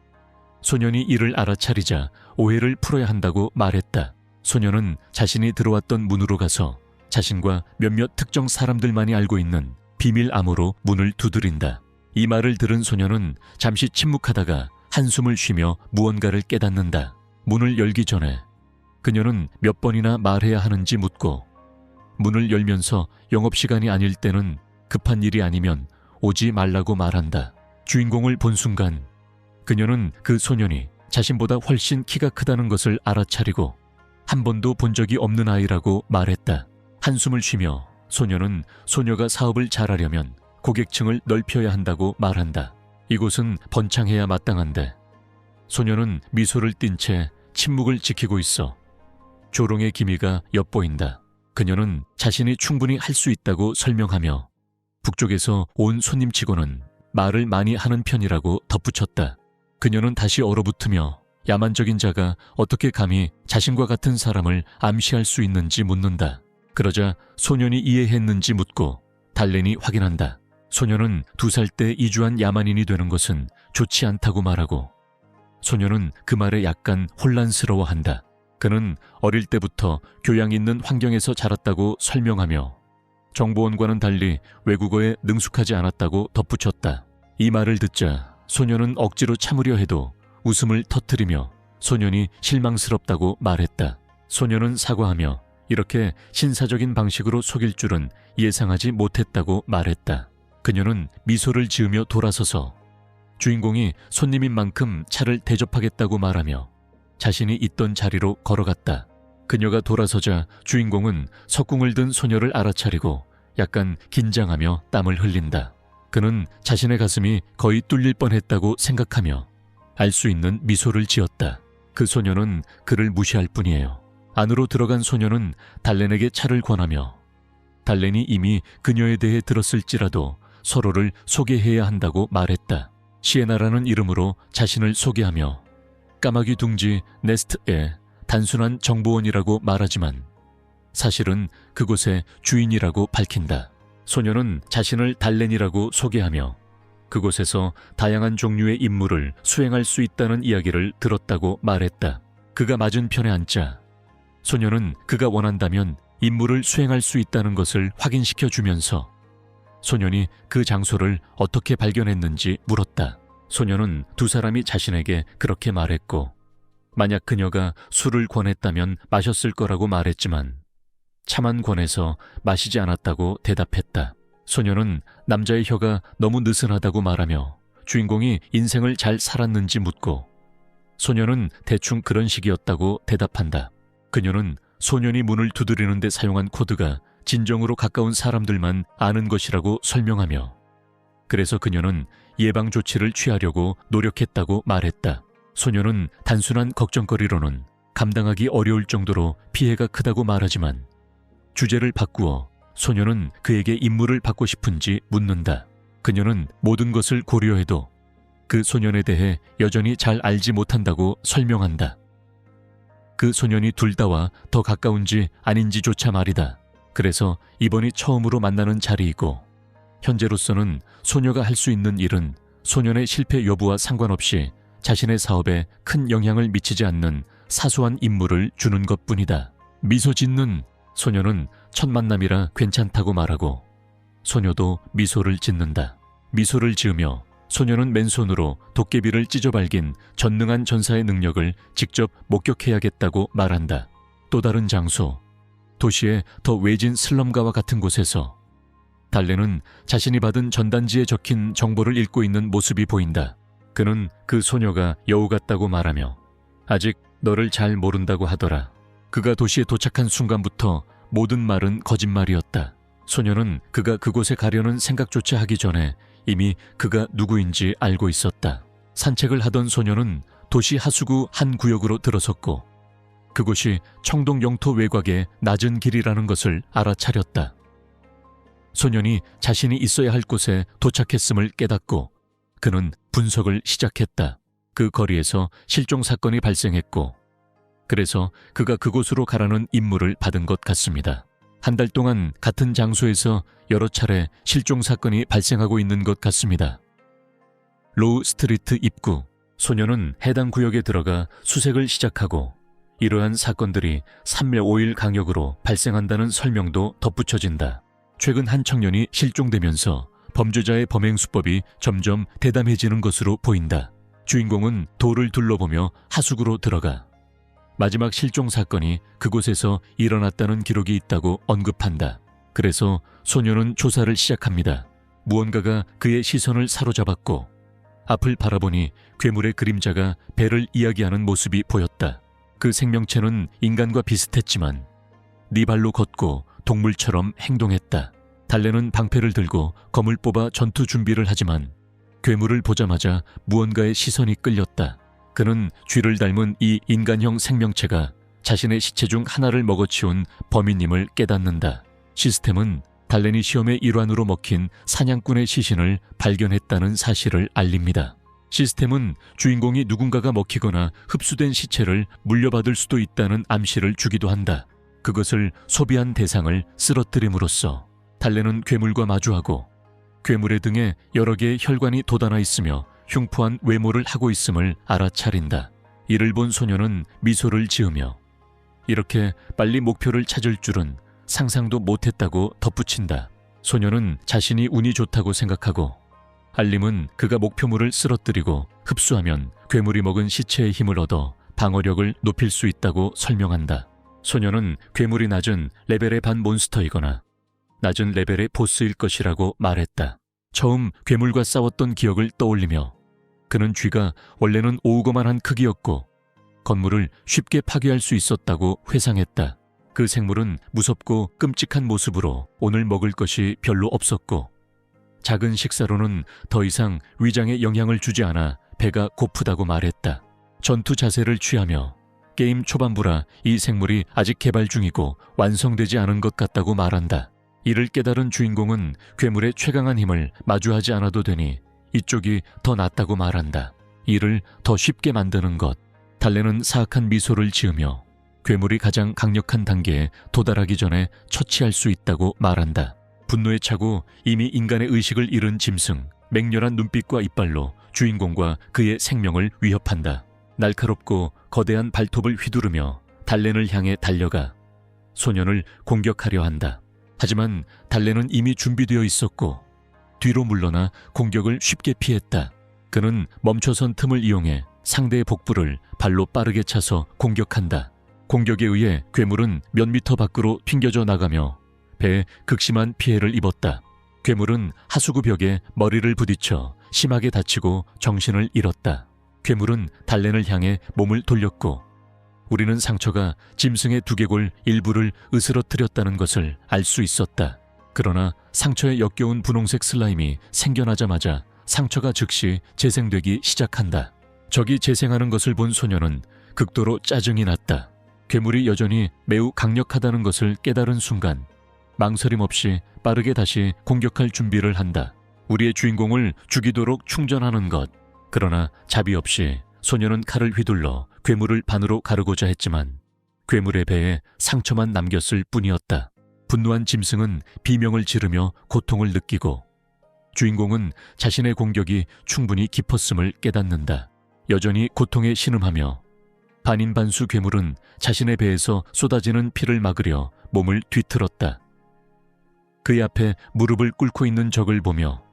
소년이 이를 알아차리자 오해를 풀어야 한다고 말했다. 소녀는 자신이 들어왔던 문으로 가서 자신과 몇몇 특정 사람들만이 알고 있는 비밀 암호로 문을 두드린다. 이 말을 들은 소녀는 잠시 침묵하다가 한숨을 쉬며 무언가를 깨닫는다. 문을 열기 전에 그녀는 몇 번이나 말해야 하는지 묻고 문을 열면서 영업시간이 아닐 때는 급한 일이 아니면 오지 말라고 말한다. 주인공을 본 순간 그녀는 그 소년이 자신보다 훨씬 키가 크다는 것을 알아차리고 한 번도 본 적이 없는 아이라고 말했다. 한숨을 쉬며 소녀는 소녀가 사업을 잘하려면 고객층을 넓혀야 한다고 말한다. 이곳은 번창해야 마땅한데 소녀는 미소를 띤 채 침묵을 지키고 있어 조롱의 기미가 엿보인다. 그녀는 자신이 충분히 할 수 있다고 설명하며 북쪽에서 온 손님치고는 말을 많이 하는 편이라고 덧붙였다. 그녀는 다시 얼어붙으며 야만적인 자가 어떻게 감히 자신과 같은 사람을 암시할 수 있는지 묻는다. 그러자 소년이 이해했는지 묻고 달렌이 확인한다. 소년은 2살 때 이주한 야만인이 되는 것은 좋지 않다고 말하고 소년은 그 말에 약간 혼란스러워한다. 그는 어릴 때부터 교양 있는 환경에서 자랐다고 설명하며 정보원과는 달리 외국어에 능숙하지 않았다고 덧붙였다. 이 말을 듣자 소년은 억지로 참으려 해도 웃음을 터뜨리며 소년이 실망스럽다고 말했다. 소년은 사과하며 이렇게 신사적인 방식으로 속일 줄은 예상하지 못했다고 말했다. 그녀는 미소를 지으며 돌아서서 주인공이 손님인 만큼 차를 대접하겠다고 말하며 자신이 있던 자리로 걸어갔다. 그녀가 돌아서자 주인공은 석궁을 든 소녀를 알아차리고 약간 긴장하며 땀을 흘린다. 그는 자신의 가슴이 거의 뚫릴 뻔했다고 생각하며 알 수 있는 미소를 지었다. 그 소녀는 그를 무시할 뿐이에요. 안으로 들어간 소녀는 달렌에게 차를 권하며 달렌이 이미 그녀에 대해 들었을지라도 서로를 소개해야 한다고 말했다. 시에나라는 이름으로 자신을 소개하며 까마귀 둥지 네스트의 단순한 정보원이라고 말하지만 사실은 그곳의 주인이라고 밝힌다. 소녀는 자신을 달렌이라고 소개하며 그곳에서 다양한 종류의 임무를 수행할 수 있다는 이야기를 들었다고 말했다. 그가 맞은편에 앉자 소녀는 그가 원한다면 임무를 수행할 수 있다는 것을 확인시켜 주면서 소년이 그 장소를 어떻게 발견했는지 물었다. 소녀는 2사람이 자신에게 그렇게 말했고 만약 그녀가 술을 권했다면 마셨을 거라고 말했지만 차만 권해서 마시지 않았다고 대답했다. 소녀는 남자의 혀가 너무 느슨하다고 말하며 주인공이 인생을 잘 살았는지 묻고 소녀는 대충 그런 식이었다고 대답한다. 그녀는 소년이 문을 두드리는 데 사용한 코드가 진정으로 가까운 사람들만 아는 것이라고 설명하며 그래서 그녀는 예방 조치를 취하려고 노력했다고 말했다. 소녀는 단순한 걱정거리로는 감당하기 어려울 정도로 피해가 크다고 말하지만 주제를 바꾸어 소녀는 그에게 임무를 받고 싶은지 묻는다. 그녀는 모든 것을 고려해도 그 소년에 대해 여전히 잘 알지 못한다고 설명한다. 그 소년이 둘 다와 더 가까운지 아닌지조차 말이다. 그래서 이번이 처음으로 만나는 자리이고 현재로서는 소녀가 할 수 있는 일은 소년의 실패 여부와 상관없이 자신의 사업에 큰 영향을 미치지 않는 사소한 임무를 주는 것뿐이다. 미소 짓는 소녀는 첫 만남이라 괜찮다고 말하고 소녀도 미소를 짓는다. 미소를 지으며 소녀는 맨손으로 도깨비를 찢어발긴 전능한 전사의 능력을 직접 목격해야겠다고 말한다. 또 다른 장소, 도시의 더 외진 슬럼가와 같은 곳에서 달래는 자신이 받은 전단지에 적힌 정보를 읽고 있는 모습이 보인다. 그는 그 소녀가 여우 같다고 말하며 아직 너를 잘 모른다고 하더라. 그가 도시에 도착한 순간부터 모든 말은 거짓말이었다. 소녀는 그가 그곳에 가려는 생각조차 하기 전에 이미 그가 누구인지 알고 있었다. 산책을 하던 소녀는 도시 하수구 한 구역으로 들어섰고 그곳이 청동 영토 외곽의 낮은 길이라는 것을 알아차렸다. 소년이 자신이 있어야 할 곳에 도착했음을 깨닫고 그는 분석을 시작했다. 그 거리에서 실종 사건이 발생했고 그래서 그가 그곳으로 가라는 임무를 받은 것 같습니다. 한 달 동안 같은 장소에서 여러 차례 실종 사건이 발생하고 있는 것 같습니다. 로우 스트리트 입구, 소녀는 해당 구역에 들어가 수색을 시작하고 이러한 사건들이 3일 5일 간격으로 발생한다는 설명도 덧붙여진다. 최근 한 청년이 실종되면서 범죄자의 범행 수법이 점점 대담해지는 것으로 보인다. 주인공은 돌을 둘러보며 하수구로 들어가 마지막 실종 사건이 그곳에서 일어났다는 기록이 있다고 언급한다. 그래서 소녀는 조사를 시작합니다. 무언가가 그의 시선을 사로잡았고 앞을 바라보니 괴물의 그림자가 배를 이야기하는 모습이 보였다. 그 생명체는 인간과 비슷했지만 네 발로 걷고 동물처럼 행동했다. 달래는 방패를 들고 검을 뽑아 전투 준비를 하지만 괴물을 보자마자 무언가의 시선이 끌렸다. 그는 쥐를 닮은 이 인간형 생명체가 자신의 시체 중 하나를 먹어치운 범인임을 깨닫는다. 시스템은 달래니 시험의 일환으로 먹힌 사냥꾼의 시신을 발견했다는 사실을 알립니다. 시스템은 주인공이 누군가가 먹히거나 흡수된 시체를 물려받을 수도 있다는 암시를 주기도 한다. 그것을 소비한 대상을 쓰러뜨림으로써 달래는 괴물과 마주하고 괴물의 등에 여러 개의 혈관이 돋아나 있으며 흉포한 외모를 하고 있음을 알아차린다. 이를 본 소녀는 미소를 지으며 이렇게 빨리 목표를 찾을 줄은 상상도 못했다고 덧붙인다. 소녀는 자신이 운이 좋다고 생각하고 알림은 그가 목표물을 쓰러뜨리고 흡수하면 괴물이 먹은 시체의 힘을 얻어 방어력을 높일 수 있다고 설명한다. 소녀는 괴물이 낮은 레벨의 반 몬스터이거나 낮은 레벨의 보스일 것이라고 말했다. 처음 괴물과 싸웠던 기억을 떠올리며 그는 쥐가 원래는 오우거만한 크기였고 건물을 쉽게 파괴할 수 있었다고 회상했다. 그 생물은 무섭고 끔찍한 모습으로 오늘 먹을 것이 별로 없었고 작은 식사로는 더 이상 위장에 영향을 주지 않아 배가 고프다고 말했다. 전투 자세를 취하며 게임 초반부라 이 생물이 아직 개발 중이고 완성되지 않은 것 같다고 말한다. 이를 깨달은 주인공은 괴물의 최강한 힘을 마주하지 않아도 되니 이쪽이 더 낫다고 말한다. 이를 더 쉽게 만드는 것. 달래는 사악한 미소를 지으며 괴물이 가장 강력한 단계에 도달하기 전에 처치할 수 있다고 말한다. 분노에 차고 이미 인간의 의식을 잃은 짐승, 맹렬한 눈빛과 이빨로 주인공과 그의 생명을 위협한다. 날카롭고 거대한 발톱을 휘두르며 달렌을 향해 달려가 소년을 공격하려 한다. 하지만 달렌은 이미 준비되어 있었고 뒤로 물러나 공격을 쉽게 피했다. 그는 멈춰선 틈을 이용해 상대의 복부를 발로 빠르게 차서 공격한다. 공격에 의해 괴물은 몇 미터 밖으로 튕겨져 나가며 배에 극심한 피해를 입었다. 괴물은 하수구 벽에 머리를 부딪혀 심하게 다치고 정신을 잃었다. 괴물은 달렌을 향해 몸을 돌렸고 우리는 상처가 짐승의 두개골 일부를 으스러뜨렸다는 것을 알 수 있었다. 그러나 상처에 역겨운 분홍색 슬라임이 생겨나자마자 상처가 즉시 재생되기 시작한다. 적이 재생하는 것을 본 소녀는 극도로 짜증이 났다. 괴물이 여전히 매우 강력하다는 것을 깨달은 순간 망설임 없이 빠르게 다시 공격할 준비를 한다. 우리의 주인공을 죽이도록 충전하는 것. 그러나 자비 없이 소녀는 칼을 휘둘러 괴물을 반으로 가르고자 했지만 괴물의 배에 상처만 남겼을 뿐이었다. 분노한 짐승은 비명을 지르며 고통을 느끼고 주인공은 자신의 공격이 충분히 깊었음을 깨닫는다. 여전히 고통에 신음하며 반인반수 괴물은 자신의 배에서 쏟아지는 피를 막으려 몸을 뒤틀었다. 그의 앞에 무릎을 꿇고 있는 적을 보며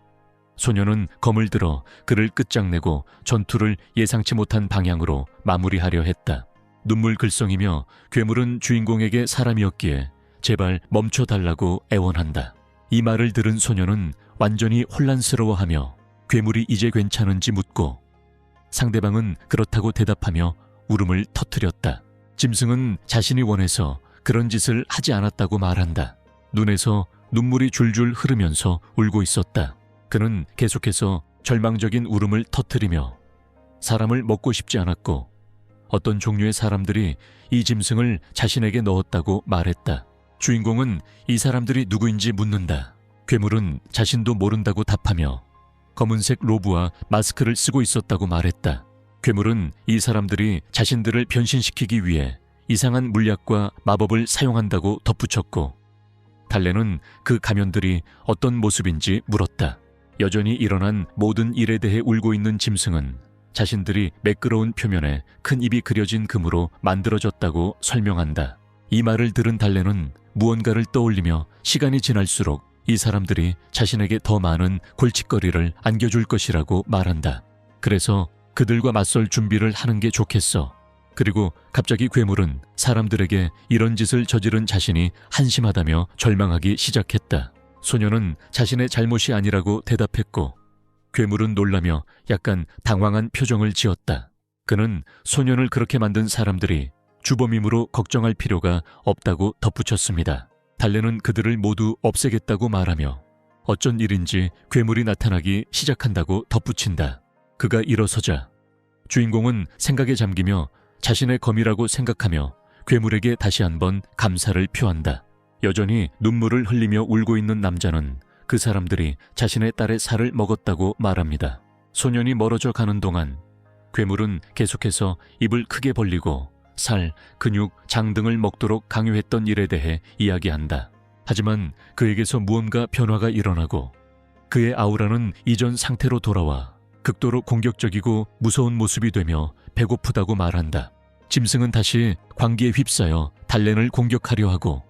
소녀는 검을 들어 그를 끝장내고 전투를 예상치 못한 방향으로 마무리하려 했다. 눈물 글썽이며 괴물은 주인공에게 사람이었기에 제발 멈춰달라고 애원한다. 이 말을 들은 소녀는 완전히 혼란스러워하며 괴물이 이제 괜찮은지 묻고 상대방은 그렇다고 대답하며 울음을 터뜨렸다. 짐승은 자신이 원해서 그런 짓을 하지 않았다고 말한다. 눈에서 눈물이 줄줄 흐르면서 울고 있었다. 그는 계속해서 절망적인 울음을 터뜨리며 사람을 먹고 싶지 않았고 어떤 종류의 사람들이 이 짐승을 자신에게 넣었다고 말했다. 주인공은 이 사람들이 누구인지 묻는다. 괴물은 자신도 모른다고 답하며 검은색 로브와 마스크를 쓰고 있었다고 말했다. 괴물은 이 사람들이 자신들을 변신시키기 위해 이상한 물약과 마법을 사용한다고 덧붙였고 달래는 그 가면들이 어떤 모습인지 물었다. 여전히 일어난 모든 일에 대해 울고 있는 짐승은 자신들이 매끄러운 표면에 큰 입이 그려진 금으로 만들어졌다고 설명한다. 이 말을 들은 달래는 무언가를 떠올리며 시간이 지날수록 이 사람들이 자신에게 더 많은 골칫거리를 안겨줄 것이라고 말한다. 그래서 그들과 맞설 준비를 하는 게 좋겠어. 그리고 갑자기 괴물은 사람들에게 이런 짓을 저지른 자신이 한심하다며 절망하기 시작했다. 소녀는 자신의 잘못이 아니라고 대답했고 괴물은 놀라며 약간 당황한 표정을 지었다. 그는 소년을 그렇게 만든 사람들이 주범임으로 걱정할 필요가 없다고 덧붙였습니다. 달래는 그들을 모두 없애겠다고 말하며 어쩐 일인지 괴물이 나타나기 시작한다고 덧붙인다. 그가 일어서자 주인공은 생각에 잠기며 자신의 검이라고 생각하며 괴물에게 다시 한번 감사를 표한다. 여전히 눈물을 흘리며 울고 있는 남자는 그 사람들이 자신의 딸의 살을 먹었다고 말합니다. 소년이 멀어져 가는 동안 괴물은 계속해서 입을 크게 벌리고 살, 근육, 장 등을 먹도록 강요했던 일에 대해 이야기한다. 하지만 그에게서 무언가 변화가 일어나고 그의 아우라는 이전 상태로 돌아와 극도로 공격적이고 무서운 모습이 되며 배고프다고 말한다. 짐승은 다시 광기에 휩싸여 달렌을 공격하려 하고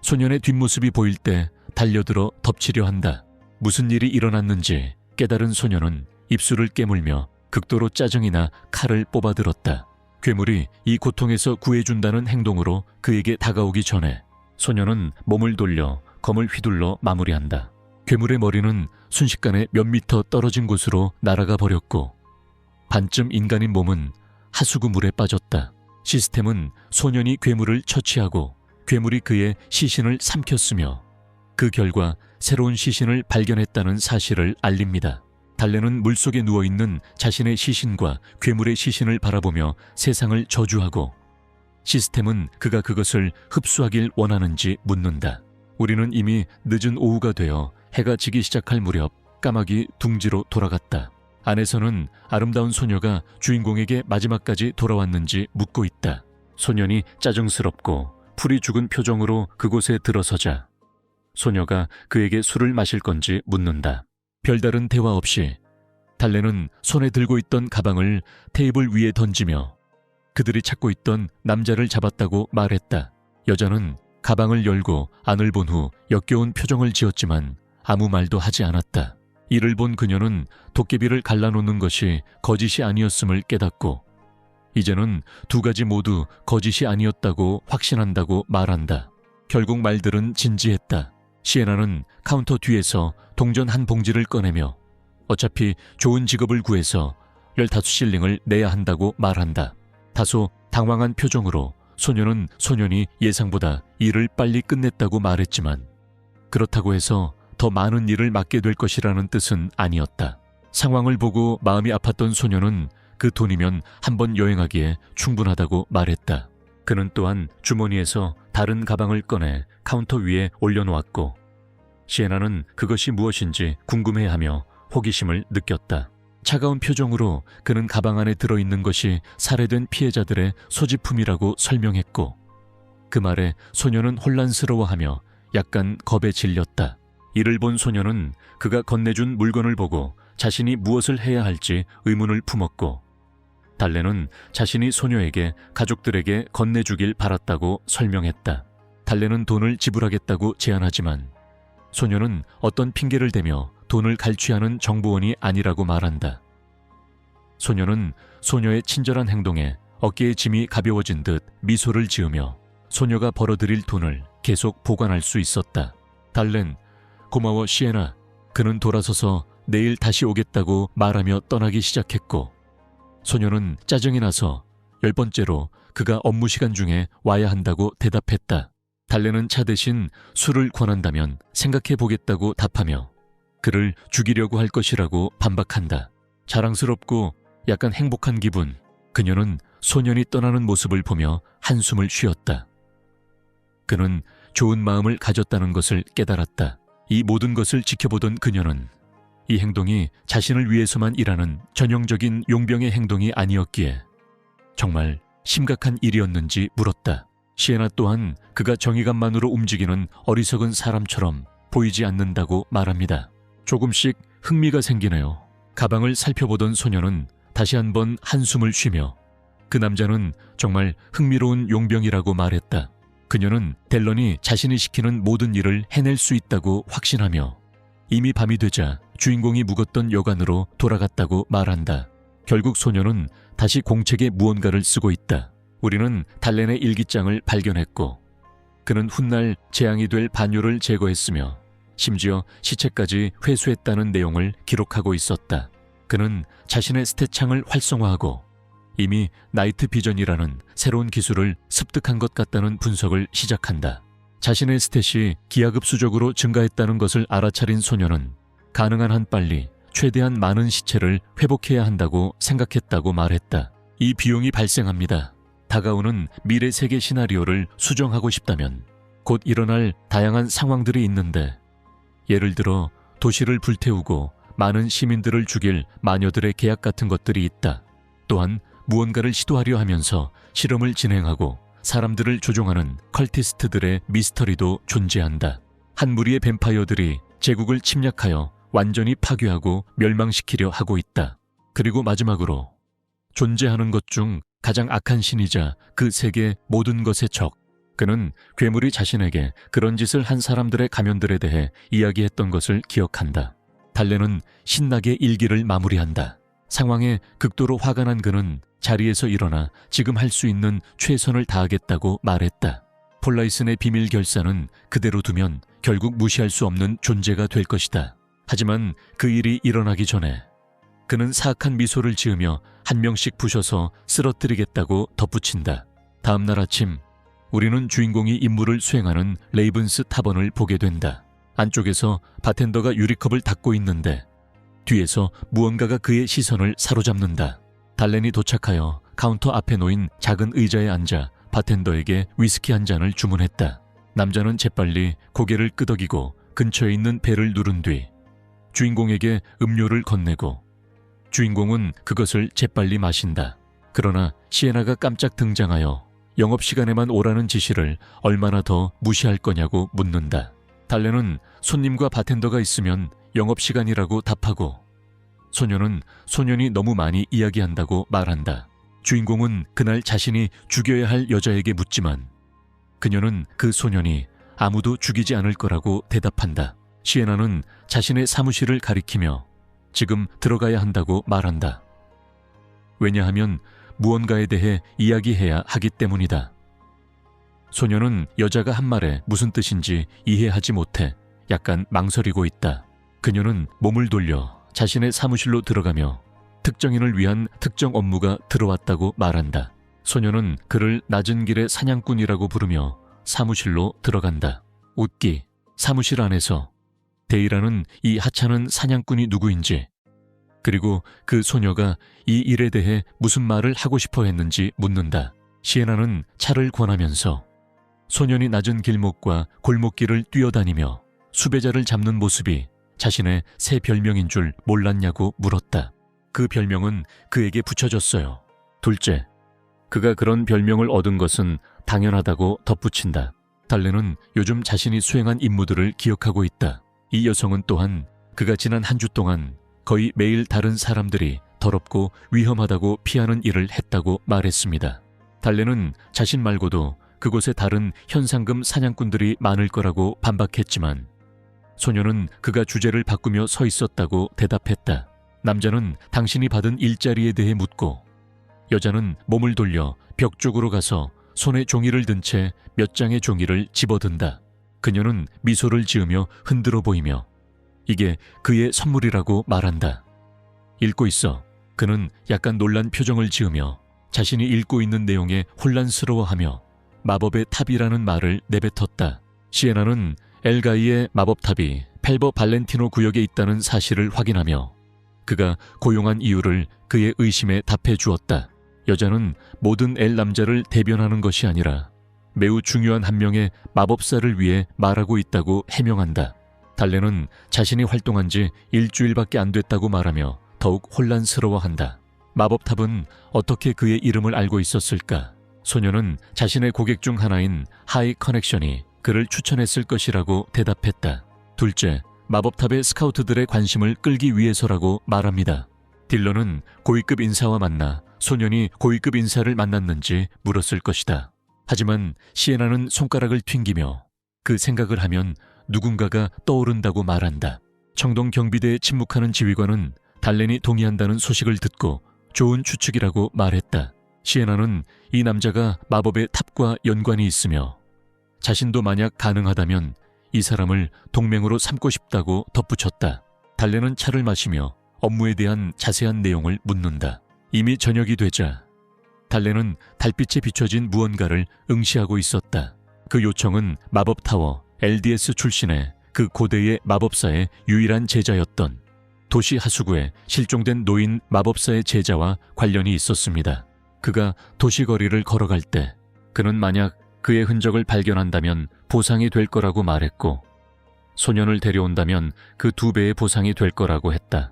소년의 뒷모습이 보일 때 달려들어 덮치려 한다. 무슨 일이 일어났는지 깨달은 소년은 입술을 깨물며 극도로 짜증이 나 칼을 뽑아들었다. 괴물이 이 고통에서 구해준다는 행동으로 그에게 다가오기 전에 소년은 몸을 돌려 검을 휘둘러 마무리한다. 괴물의 머리는 순식간에 몇 미터 떨어진 곳으로 날아가 버렸고 반쯤 인간인 몸은 하수구 물에 빠졌다. 시스템은 소년이 괴물을 처치하고 괴물이 그의 시신을 삼켰으며 그 결과 새로운 시신을 발견했다는 사실을 알립니다. 달래는 물속에 누워있는 자신의 시신과 괴물의 시신을 바라보며 세상을 저주하고 시스템은 그가 그것을 흡수하길 원하는지 묻는다. 우리는 이미 늦은 오후가 되어 해가 지기 시작할 무렵 까마귀 둥지로 돌아갔다. 안에서는 아름다운 소녀가 주인공에게 마지막까지 돌아왔는지 묻고 있다. 소년이 짜증스럽고 풀이 죽은 표정으로 그곳에 들어서자 소녀가 그에게 술을 마실 건지 묻는다. 별다른 대화 없이 달래는 손에 들고 있던 가방을 테이블 위에 던지며 그들이 찾고 있던 남자를 잡았다고 말했다. 여자는 가방을 열고 안을 본 후 역겨운 표정을 지었지만 아무 말도 하지 않았다. 이를 본 그녀는 도깨비를 갈라놓는 것이 거짓이 아니었음을 깨닫고 이제는 두 가지 모두 거짓이 아니었다고 확신한다고 말한다. 결국 말들은 진지했다. 시에나는 카운터 뒤에서 동전 한 봉지를 꺼내며 어차피 좋은 직업을 구해서 15실링을 내야 한다고 말한다. 다소 당황한 표정으로 소녀는 소년이 예상보다 일을 빨리 끝냈다고 말했지만 그렇다고 해서 더 많은 일을 맡게 될 것이라는 뜻은 아니었다. 상황을 보고 마음이 아팠던 소녀는 그 돈이면 한번 여행하기에 충분하다고 말했다. 그는 또한 주머니에서 다른 가방을 꺼내 카운터 위에 올려놓았고 시에나는 그것이 무엇인지 궁금해하며 호기심을 느꼈다. 차가운 표정으로 그는 가방 안에 들어있는 것이 살해된 피해자들의 소지품이라고 설명했고 그 말에 소녀는 혼란스러워하며 약간 겁에 질렸다. 이를 본 소녀는 그가 건네준 물건을 보고 자신이 무엇을 해야 할지 의문을 품었고 달래는 자신이 소녀에게 가족들에게 건네주길 바랐다고 설명했다. 달래는 돈을 지불하겠다고 제안하지만 소녀는 어떤 핑계를 대며 돈을 갈취하는 정보원이 아니라고 말한다. 소녀는 소녀의 친절한 행동에 어깨의 짐이 가벼워진 듯 미소를 지으며 소녀가 벌어들일 돈을 계속 보관할 수 있었다. 달렌, 고마워 시에나. 그는 돌아서서 내일 다시 오겠다고 말하며 떠나기 시작했고, 소녀는 짜증이 나서 10번째로 그가 업무 시간 중에 와야 한다고 대답했다. 달렌은 차 대신 술을 권한다면 생각해 보겠다고 답하며 그를 죽이려고 할 것이라고 반박한다. 자랑스럽고 약간 행복한 기분. 그녀는 소년이 떠나는 모습을 보며 한숨을 쉬었다. 그는 좋은 마음을 가졌다는 것을 깨달았다. 이 모든 것을 지켜보던 그녀는 이 행동이 자신을 위해서만 일하는 전형적인 용병의 행동이 아니었기에 정말 심각한 일이었는지 물었다. 시에나 또한 그가 정의감만으로 움직이는 어리석은 사람처럼 보이지 않는다고 말합니다. 조금씩 흥미가 생기네요. 가방을 살펴보던 소녀는 다시 한번 한숨을 쉬며 그 남자는 정말 흥미로운 용병이라고 말했다. 그녀는 델런이 자신이 시키는 모든 일을 해낼 수 있다고 확신하며 이미 밤이 되자 주인공이 묵었던 여관으로 돌아갔다고 말한다. 결국 소녀는 다시 공책에 무언가를 쓰고 있다. 우리는 달렌의 일기장을 발견했고 그는 훗날 재앙이 될 반뇨를 제거했으며 심지어 시체까지 회수했다는 내용을 기록하고 있었다. 그는 자신의 스탯창을 활성화하고 이미 나이트 비전이라는 새로운 기술을 습득한 것 같다는 분석을 시작한다. 자신의 스탯이 기하급수적으로 증가했다는 것을 알아차린 소녀는 가능한 한 빨리 최대한 많은 시체를 회복해야 한다고 생각했다고 말했다. 이 비용이 발생합니다. 다가오는 미래 세계 시나리오를 수정하고 싶다면 곧 일어날 다양한 상황들이 있는데 예를 들어 도시를 불태우고 많은 시민들을 죽일 마녀들의 계약 같은 것들이 있다. 또한 무언가를 시도하려 하면서 실험을 진행하고 사람들을 조종하는 컬티스트들의 미스터리도 존재한다. 한 무리의 뱀파이어들이 제국을 침략하여 완전히 파괴하고 멸망시키려 하고 있다. 그리고 마지막으로 존재하는 것 중 가장 악한 신이자 그 세계 모든 것의 적. 그는 괴물이 자신에게 그런 짓을 한 사람들의 가면들에 대해 이야기했던 것을 기억한다. 달렌은 신나게 일기를 마무리한다. 상황에 극도로 화가 난 그는 자리에서 일어나 지금 할 수 있는 최선을 다하겠다고 말했다. 폴라이슨의 비밀 결사는 그대로 두면 결국 무시할 수 없는 존재가 될 것이다. 하지만 그 일이 일어나기 전에 그는 사악한 미소를 지으며 한 명씩 부셔서 쓰러뜨리겠다고 덧붙인다. 다음 날 아침 우리는 주인공이 임무를 수행하는 레이븐스 타번을 보게 된다. 안쪽에서 바텐더가 유리컵을 닦고 있는데 뒤에서 무언가가 그의 시선을 사로잡는다. 달렌이 도착하여 카운터 앞에 놓인 작은 의자에 앉아 바텐더에게 위스키 한 잔을 주문했다. 남자는 재빨리 고개를 끄덕이고 근처에 있는 벨을 누른 뒤 주인공에게 음료를 건네고 주인공은 그것을 재빨리 마신다. 그러나 시에나가 깜짝 등장하여 영업시간에만 오라는 지시를 얼마나 더 무시할 거냐고 묻는다. 달렌은 손님과 바텐더가 있으면 영업시간이라고 답하고 소녀는 소년이 너무 많이 이야기한다고 말한다. 주인공은 그날 자신이 죽여야 할 여자에게 묻지만 그녀는 그 소년이 아무도 죽이지 않을 거라고 대답한다. 시에나는 자신의 사무실을 가리키며 지금 들어가야 한다고 말한다. 왜냐하면 무언가에 대해 이야기해야 하기 때문이다. 소녀는 여자가 한 말에 무슨 뜻인지 이해하지 못해 약간 망설이고 있다. 그녀는 몸을 돌려 자신의 사무실로 들어가며 특정인을 위한 특정 업무가 들어왔다고 말한다. 소녀는 그를 낮은 길의 사냥꾼이라고 부르며 사무실로 들어간다. 웃기. 사무실 안에서 데이라는 이 하찮은 사냥꾼이 누구인지 그리고 그 소녀가 이 일에 대해 무슨 말을 하고 싶어 했는지 묻는다. 시에나는 차를 권하면서 소년이 낮은 길목과 골목길을 뛰어다니며 수배자를 잡는 모습이 자신의 새 별명인 줄 몰랐냐고 물었다. 그 별명은 그에게 붙여졌어요. 둘째, 그가 그런 별명을 얻은 것은 당연하다고 덧붙인다. 달렌은 요즘 자신이 수행한 임무들을 기억하고 있다. 이 여성은 또한 그가 지난 한 주 동안 거의 매일 다른 사람들이 더럽고 위험하다고 피하는 일을 했다고 말했습니다. 달렌은 자신 말고도 그곳에 다른 현상금 사냥꾼들이 많을 거라고 반박했지만 소녀는 그가 주제를 바꾸며 서 있었다고 대답했다. 남자는 당신이 받은 일자리에 대해 묻고, 여자는 몸을 돌려 벽 쪽으로 가서 손에 종이를 든 채 몇 장의 종이를 집어든다. 그녀는 미소를 지으며 흔들어 보이며 이게 그의 선물이라고 말한다. 읽고 있어. 그는 약간 놀란 표정을 지으며 자신이 읽고 있는 내용에 혼란스러워하며 마법의 탑이라는 말을 내뱉었다. 시에나는 엘가이의 마법탑이 펠버 발렌티노 구역에 있다는 사실을 확인하며 그가 고용한 이유를 그의 의심에 답해 주었다. 여자는 모든 엘 남자를 대변하는 것이 아니라 매우 중요한 한 명의 마법사를 위해 말하고 있다고 해명한다. 달레는 자신이 활동한 지 일주일밖에 안 됐다고 말하며 더욱 혼란스러워한다. 마법탑은 어떻게 그의 이름을 알고 있었을까? 소녀는 자신의 고객 중 하나인 하이 커넥션이 그를 추천했을 것이라고 대답했다. 둘째, 마법탑의 스카우트들의 관심을 끌기 위해서라고 말합니다. 딜런은 고위급 인사와 만나 소년이 고위급 인사를 만났는지 물었을 것이다. 하지만 시에나는 손가락을 튕기며 그 생각을 하면 누군가가 떠오른다고 말한다. 청동 경비대에 침묵하는 지휘관은 달렌이 동의한다는 소식을 듣고 좋은 추측이라고 말했다. 시에나는 이 남자가 마법의 탑과 연관이 있으며 자신도 만약 가능하다면 이 사람을 동맹으로 삼고 싶다고 덧붙였다. 달렌은 차를 마시며 업무에 대한 자세한 내용을 묻는다. 이미 저녁이 되자 달렌은 달빛에 비춰진 무언가를 응시하고 있었다. 그 요청은 마법타워 LDS 출신의 그 고대의 마법사의 유일한 제자였던 도시 하수구에 실종된 노인 마법사의 제자와 관련이 있었습니다. 그가 도시거리를 걸어갈 때 그는 만약 그의 흔적을 발견한다면 보상이 될 거라고 말했고 소년을 데려온다면 그 2배의 보상이 될 거라고 했다.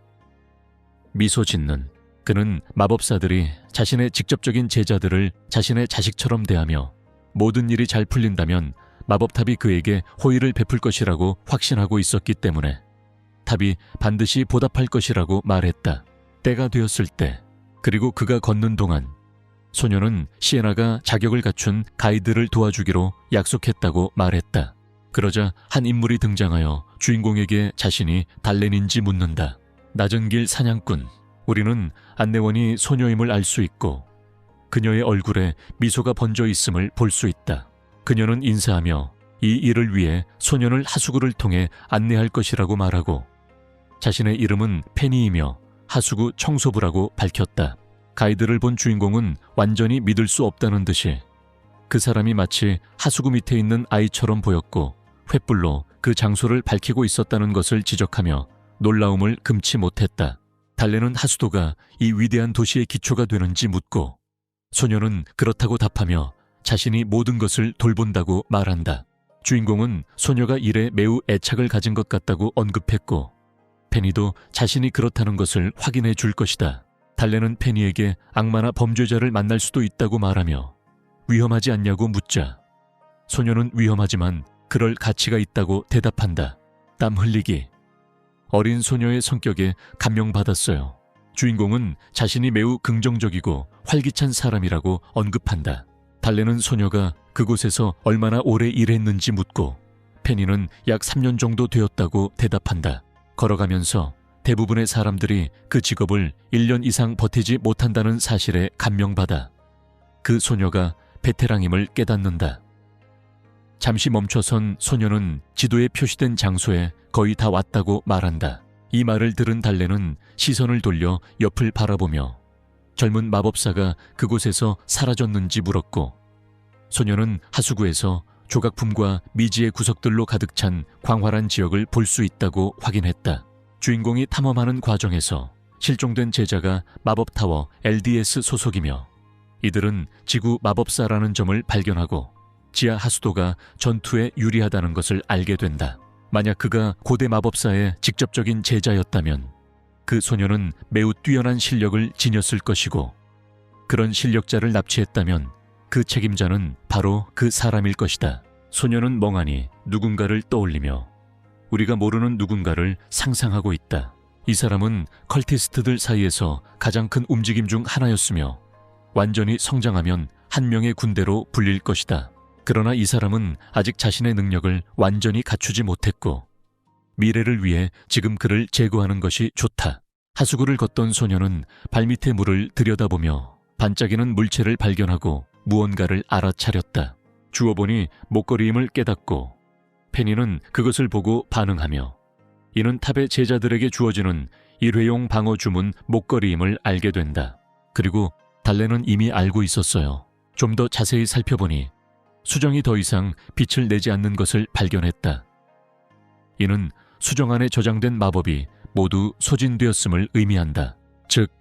미소 짓는 그는 마법사들이 자신의 직접적인 제자들을 자신의 자식처럼 대하며 모든 일이 잘 풀린다면 마법탑이 그에게 호의를 베풀 것이라고 확신하고 있었기 때문에 탑이 반드시 보답할 것이라고 말했다. 때가 되었을 때 그리고 그가 걷는 동안 소녀는 시에나가 자격을 갖춘 가이드를 도와주기로 약속했다고 말했다. 그러자 한 인물이 등장하여 주인공에게 자신이 달렌인지 묻는다. 낮은 길 사냥꾼. 우리는 안내원이 소녀임을 알 수 있고 그녀의 얼굴에 미소가 번져 있음을 볼 수 있다. 그녀는 인사하며 이 일을 위해 소년을 하수구를 통해 안내할 것이라고 말하고 자신의 이름은 페니이며 하수구 청소부라고 밝혔다. 가이드를 본 주인공은 완전히 믿을 수 없다는 듯이 그 사람이 마치 하수구 밑에 있는 아이처럼 보였고 횃불로 그 장소를 밝히고 있었다는 것을 지적하며 놀라움을 금치 못했다. 달레는 하수도가 이 위대한 도시의 기초가 되는지 묻고 소녀는 그렇다고 답하며 자신이 모든 것을 돌본다고 말한다. 주인공은 소녀가 일에 매우 애착을 가진 것 같다고 언급했고 페니도 자신이 그렇다는 것을 확인해 줄 것이다. 달레는 페니에게 악마나 범죄자를 만날 수도 있다고 말하며 위험하지 않냐고 묻자 소녀는 위험하지만 그럴 가치가 있다고 대답한다. 땀 흘리기. 어린 소녀의 성격에 감명받았어요. 주인공은 자신이 매우 긍정적이고 활기찬 사람이라고 언급한다. 달레는 소녀가 그곳에서 얼마나 오래 일했는지 묻고 페니는 약 3년 정도 되었다고 대답한다. 걸어가면서 대부분의 사람들이 그 직업을 1년 이상 버티지 못한다는 사실에 감명받아 그 소녀가 베테랑임을 깨닫는다. 잠시 멈춰선 소녀는 지도에 표시된 장소에 거의 다 왔다고 말한다. 이 말을 들은 달레는 시선을 돌려 옆을 바라보며 젊은 마법사가 그곳에서 사라졌는지 물었고 소녀는 하수구에서 조각품과 미지의 구석들로 가득 찬 광활한 지역을 볼 수 있다고 확인했다. 주인공이 탐험하는 과정에서 실종된 제자가 마법타워 LDS 소속이며 이들은 지구 마법사라는 점을 발견하고 지하 하수도가 전투에 유리하다는 것을 알게 된다. 만약 그가 고대 마법사의 직접적인 제자였다면 그 소녀는 매우 뛰어난 실력을 지녔을 것이고 그런 실력자를 납치했다면 그 책임자는 바로 그 사람일 것이다. 소녀는 멍하니 누군가를 떠올리며 우리가 모르는 누군가를 상상하고 있다. 이 사람은 컬티스트들 사이에서 가장 큰 움직임 중 하나였으며 완전히 성장하면 한 명의 군대로 불릴 것이다. 그러나 이 사람은 아직 자신의 능력을 완전히 갖추지 못했고 미래를 위해 지금 그를 제거하는 것이 좋다. 하수구를 걷던 소녀는 발밑의 물을 들여다보며 반짝이는 물체를 발견하고 무언가를 알아차렸다. 주워보니 목걸이임을 깨닫고 페니는 그것을 보고 반응하며 이는 탑의 제자들에게 주어지는 일회용 방어 주문 목걸이임을 알게 된다. 그리고 달레는 이미 알고 있었어요. 좀 더 자세히 살펴보니 수정이 더 이상 빛을 내지 않는 것을 발견했다. 이는 수정 안에 저장된 마법이 모두 소진되었음을 의미한다. 즉,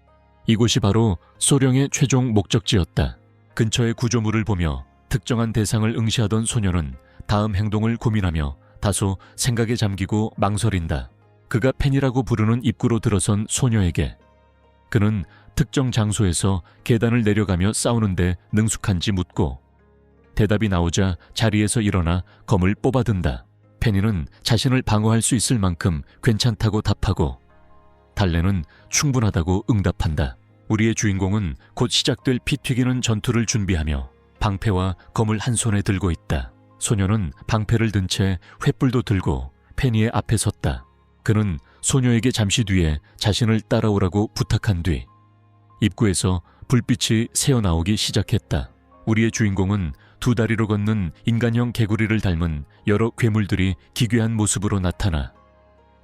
이곳이 바로 소령의 최종 목적지였다. 근처의 구조물을 보며 특정한 대상을 응시하던 소녀는 다음 행동을 고민하며 다소 생각에 잠기고 망설인다. 그가 펜이라고 부르는 입구로 들어선 소녀에게 그는 특정 장소에서 계단을 내려가며 싸우는데 능숙한지 묻고 대답이 나오자 자리에서 일어나 검을 뽑아든다. 페니는 자신을 방어할 수 있을 만큼 괜찮다고 답하고 달레는 충분하다고 응답한다. 우리의 주인공은 곧 시작될 피 튀기는 전투를 준비하며 방패와 검을 한 손에 들고 있다. 소녀는 방패를 든 채 횃불도 들고 페니의 앞에 섰다. 그는 소녀에게 잠시 뒤에 자신을 따라오라고 부탁한 뒤 입구에서 불빛이 새어나오기 시작했다. 우리의 주인공은 두 다리로 걷는 인간형 개구리를 닮은 여러 괴물들이 기괴한 모습으로 나타나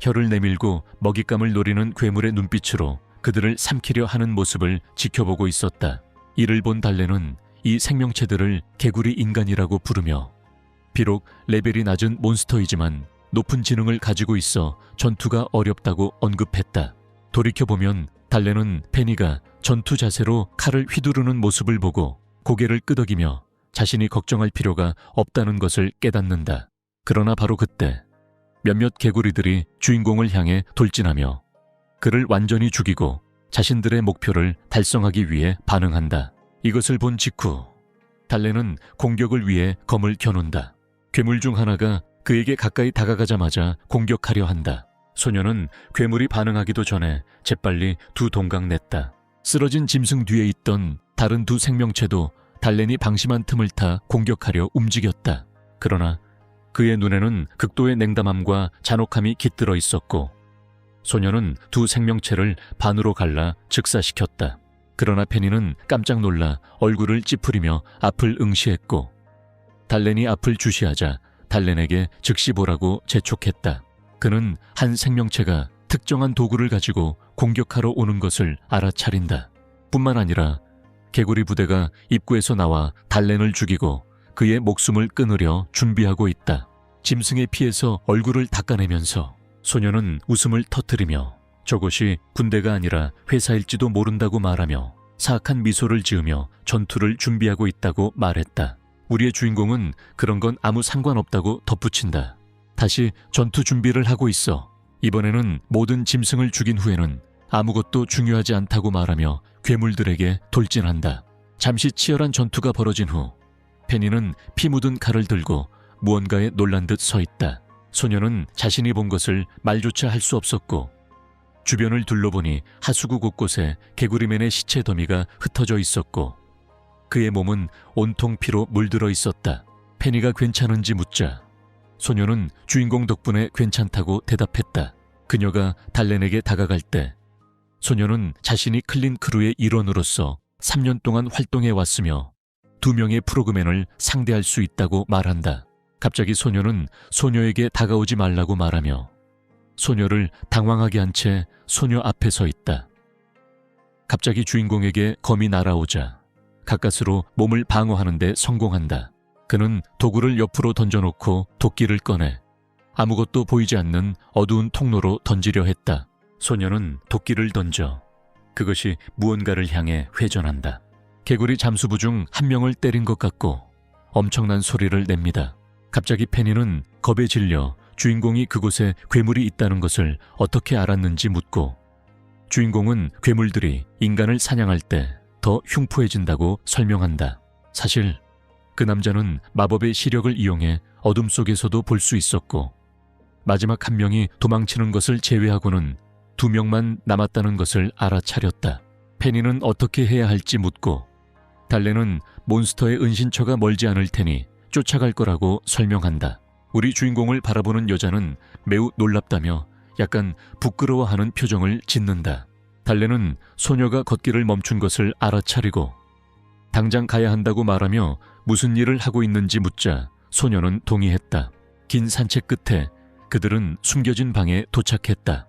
혀를 내밀고 먹잇감을 노리는 괴물의 눈빛으로 그들을 삼키려 하는 모습을 지켜보고 있었다. 이를 본 달레는 이 생명체들을 개구리 인간이라고 부르며 비록 레벨이 낮은 몬스터이지만 높은 지능을 가지고 있어 전투가 어렵다고 언급했다. 돌이켜보면 달레는 페니가 전투 자세로 칼을 휘두르는 모습을 보고 고개를 끄덕이며 자신이 걱정할 필요가 없다는 것을 깨닫는다. 그러나 바로 그때 몇몇 개구리들이 주인공을 향해 돌진하며 그를 완전히 죽이고 자신들의 목표를 달성하기 위해 반응한다. 이것을 본 직후 달레는 공격을 위해 검을 겨눈다. 괴물 중 하나가 그에게 가까이 다가가자마자 공격하려 한다. 소녀는 괴물이 반응하기도 전에 재빨리 두 동강 냈다. 쓰러진 짐승 뒤에 있던 다른 두 생명체도 달렌이 방심한 틈을 타 공격하려 움직였다. 그러나 그의 눈에는 극도의 냉담함과 잔혹함이 깃들어 있었고 소녀는 두 생명체를 반으로 갈라 즉사시켰다. 그러나 페니는 깜짝 놀라 얼굴을 찌푸리며 앞을 응시했고 달렌이 앞을 주시하자 달렌에게 즉시 보라고 재촉했다. 그는 한 생명체가 특정한 도구를 가지고 공격하러 오는 것을 알아차린다. 뿐만 아니라 개구리 부대가 입구에서 나와 달렌을 죽이고 그의 목숨을 끊으려 준비하고 있다. 짐승의 피에서 얼굴을 닦아내면서 소녀는 웃음을 터뜨리며 저곳이 군대가 아니라 회사일지도 모른다고 말하며 사악한 미소를 지으며 전투를 준비하고 있다고 말했다. 우리의 주인공은 그런 건 아무 상관없다고 덧붙인다. 다시 전투 준비를 하고 있어. 이번에는 모든 짐승을 죽인 후에는 아무것도 중요하지 않다고 말하며 괴물들에게 돌진한다. 잠시 치열한 전투가 벌어진 후 페니는 피 묻은 칼을 들고 무언가에 놀란 듯 서 있다. 소녀는 자신이 본 것을 말조차 할 수 없었고 주변을 둘러보니 하수구 곳곳에 개구리맨의 시체 더미가 흩어져 있었고 그의 몸은 온통 피로 물들어 있었다. 페니가 괜찮은지 묻자 소녀는 주인공 덕분에 괜찮다고 대답했다. 그녀가 달렌에게 다가갈 때 소녀는 자신이 클린 크루의 일원으로서 3년 동안 활동해 왔으며 2명의 프로그맨을 상대할 수 있다고 말한다. 갑자기 소녀는 소녀에게 다가오지 말라고 말하며 소녀를 당황하게 한 채 소녀 앞에 서 있다. 갑자기 주인공에게 검이 날아오자 가까스로 몸을 방어하는 데 성공한다. 그는 도구를 옆으로 던져놓고 도끼를 꺼내 아무것도 보이지 않는 어두운 통로로 던지려 했다. 소녀는 도끼를 던져 그것이 무언가를 향해 회전한다. 개구리 잠수부 중 한 명을 때린 것 같고 엄청난 소리를 냅니다. 갑자기 페니는 겁에 질려 주인공이 그곳에 괴물이 있다는 것을 어떻게 알았는지 묻고 주인공은 괴물들이 인간을 사냥할 때 더 흉포해진다고 설명한다. 사실 그 남자는 마법의 시력을 이용해 어둠 속에서도 볼 수 있었고 마지막 한 명이 도망치는 것을 제외하고는 2명만 남았다는 것을 알아차렸다. 페니는 어떻게 해야 할지 묻고 달렌은 몬스터의 은신처가 멀지 않을 테니 쫓아갈 거라고 설명한다. 우리 주인공을 바라보는 여자는 매우 놀랍다며 약간 부끄러워하는 표정을 짓는다. 달래는 소녀가 걷기를 멈춘 것을 알아차리고 당장 가야 한다고 말하며 무슨 일을 하고 있는지 묻자 소녀는 동의했다. 긴 산책 끝에 그들은 숨겨진 방에 도착했다.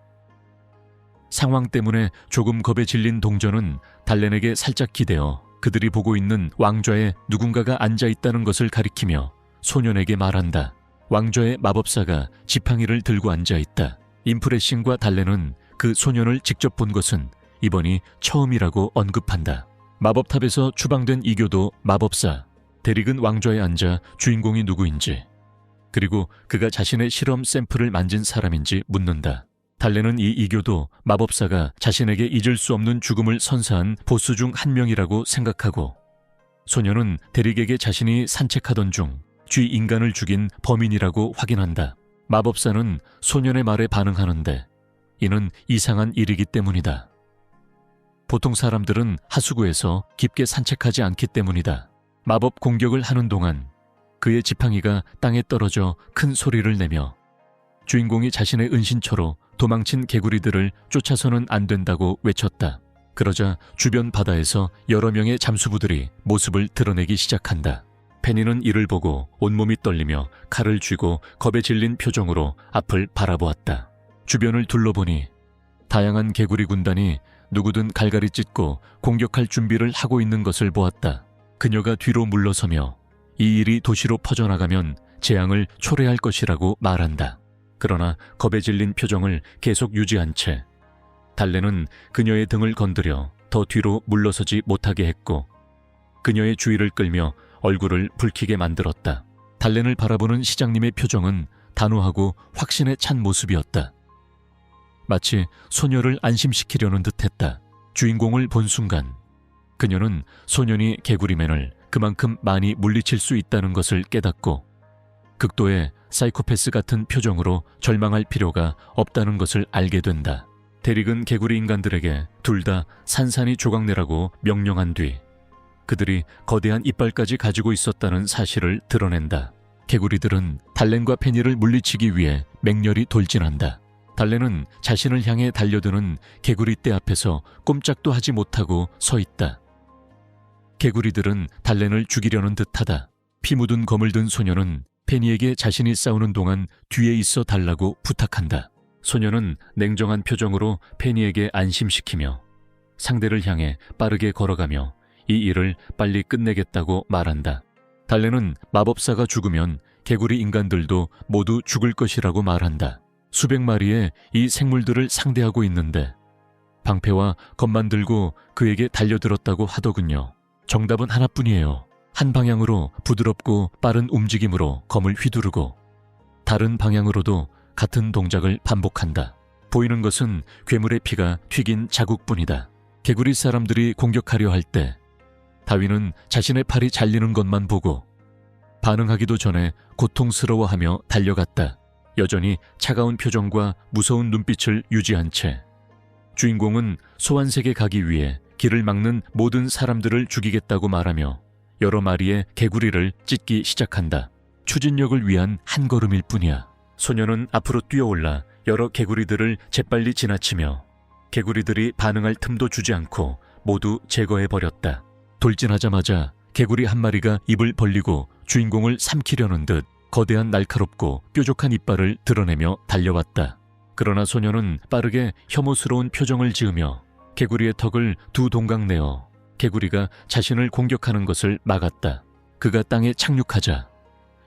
상황 때문에 조금 겁에 질린 동전은 달렌에게 살짝 기대어 그들이 보고 있는 왕좌에 누군가가 앉아있다는 것을 가리키며 소년에게 말한다. 왕좌의 마법사가 지팡이를 들고 앉아있다. 임프레싱과 달렌은 그 소년을 직접 본 것은 이번이 처음이라고 언급한다. 마법탑에서 추방된 이교도 마법사, 대릭은 왕좌에 앉아 주인공이 누구인지, 그리고 그가 자신의 실험 샘플을 만진 사람인지 묻는다. 달렌은 이 이교도 마법사가 자신에게 잊을 수 없는 죽음을 선사한 보스 중 한 명이라고 생각하고, 소녀는 대릭에게 자신이 산책하던 중 쥐 인간을 죽인 범인이라고 확인한다. 마법사는 소년의 말에 반응하는데 이는 이상한 일이기 때문이다. 보통 사람들은 하수구에서 깊게 산책하지 않기 때문이다. 마법 공격을 하는 동안 그의 지팡이가 땅에 떨어져 큰 소리를 내며 주인공이 자신의 은신처로 도망친 개구리들을 쫓아서는 안 된다고 외쳤다. 그러자 주변 바다에서 여러 명의 잠수부들이 모습을 드러내기 시작한다. 페니는 이를 보고 온몸이 떨리며 칼을 쥐고 겁에 질린 표정으로 앞을 바라보았다. 주변을 둘러보니 다양한 개구리 군단이 누구든 갈갈이 찢고 공격할 준비를 하고 있는 것을 보았다. 그녀가 뒤로 물러서며 이 일이 도시로 퍼져나가면 재앙을 초래할 것이라고 말한다. 그러나 겁에 질린 표정을 계속 유지한 채 달렌은 그녀의 등을 건드려 더 뒤로 물러서지 못하게 했고 그녀의 주의를 끌며 얼굴을 붉히게 만들었다. 달렌을 바라보는 시장님의 표정은 단호하고 확신에 찬 모습이었다. 마치 소녀를 안심시키려는 듯했다. 주인공을 본 순간 그녀는 소년이 개구리맨을 그만큼 많이 물리칠 수 있다는 것을 깨닫고 극도의 사이코패스 같은 표정으로 절망할 필요가 없다는 것을 알게 된다. 대릭은 개구리 인간들에게 둘 다 산산이 조각내라고 명령한 뒤 그들이 거대한 이빨까지 가지고 있었다는 사실을 드러낸다. 개구리들은 달렌과 페니를 물리치기 위해 맹렬히 돌진한다. 달렌은 자신을 향해 달려드는 개구리 떼 앞에서 꼼짝도 하지 못하고 서 있다. 개구리들은 달렌을 죽이려는 듯하다. 피 묻은 검을 든 소녀는 페니에게 자신이 싸우는 동안 뒤에 있어 달라고 부탁한다. 소녀는 냉정한 표정으로 페니에게 안심시키며 상대를 향해 빠르게 걸어가며 이 일을 빨리 끝내겠다고 말한다. 달렌은 마법사가 죽으면 개구리 인간들도 모두 죽을 것이라고 말한다. 수백 마리의 이 생물들을 상대하고 있는데 방패와 검만 들고 그에게 달려들었다고 하더군요. 정답은 하나뿐이에요. 한 방향으로 부드럽고 빠른 움직임으로 검을 휘두르고 다른 방향으로도 같은 동작을 반복한다. 보이는 것은 괴물의 피가 튀긴 자국뿐이다. 개구리 사람들이 공격하려 할 때 다윈은 자신의 팔이 잘리는 것만 보고 반응하기도 전에 고통스러워하며 달려갔다. 여전히 차가운 표정과 무서운 눈빛을 유지한 채 주인공은 소환색에 가기 위해 길을 막는 모든 사람들을 죽이겠다고 말하며 여러 마리의 개구리를 찢기 시작한다. 추진력을 위한 한 걸음일 뿐이야. 소녀는 앞으로 뛰어올라 여러 개구리들을 재빨리 지나치며 개구리들이 반응할 틈도 주지 않고 모두 제거해버렸다. 돌진하자마자 개구리 한 마리가 입을 벌리고 주인공을 삼키려는 듯 거대한 날카롭고 뾰족한 이빨을 드러내며 달려왔다. 그러나 소녀는 빠르게 혐오스러운 표정을 지으며 개구리의 턱을 두 동강 내어 개구리가 자신을 공격하는 것을 막았다. 그가 땅에 착륙하자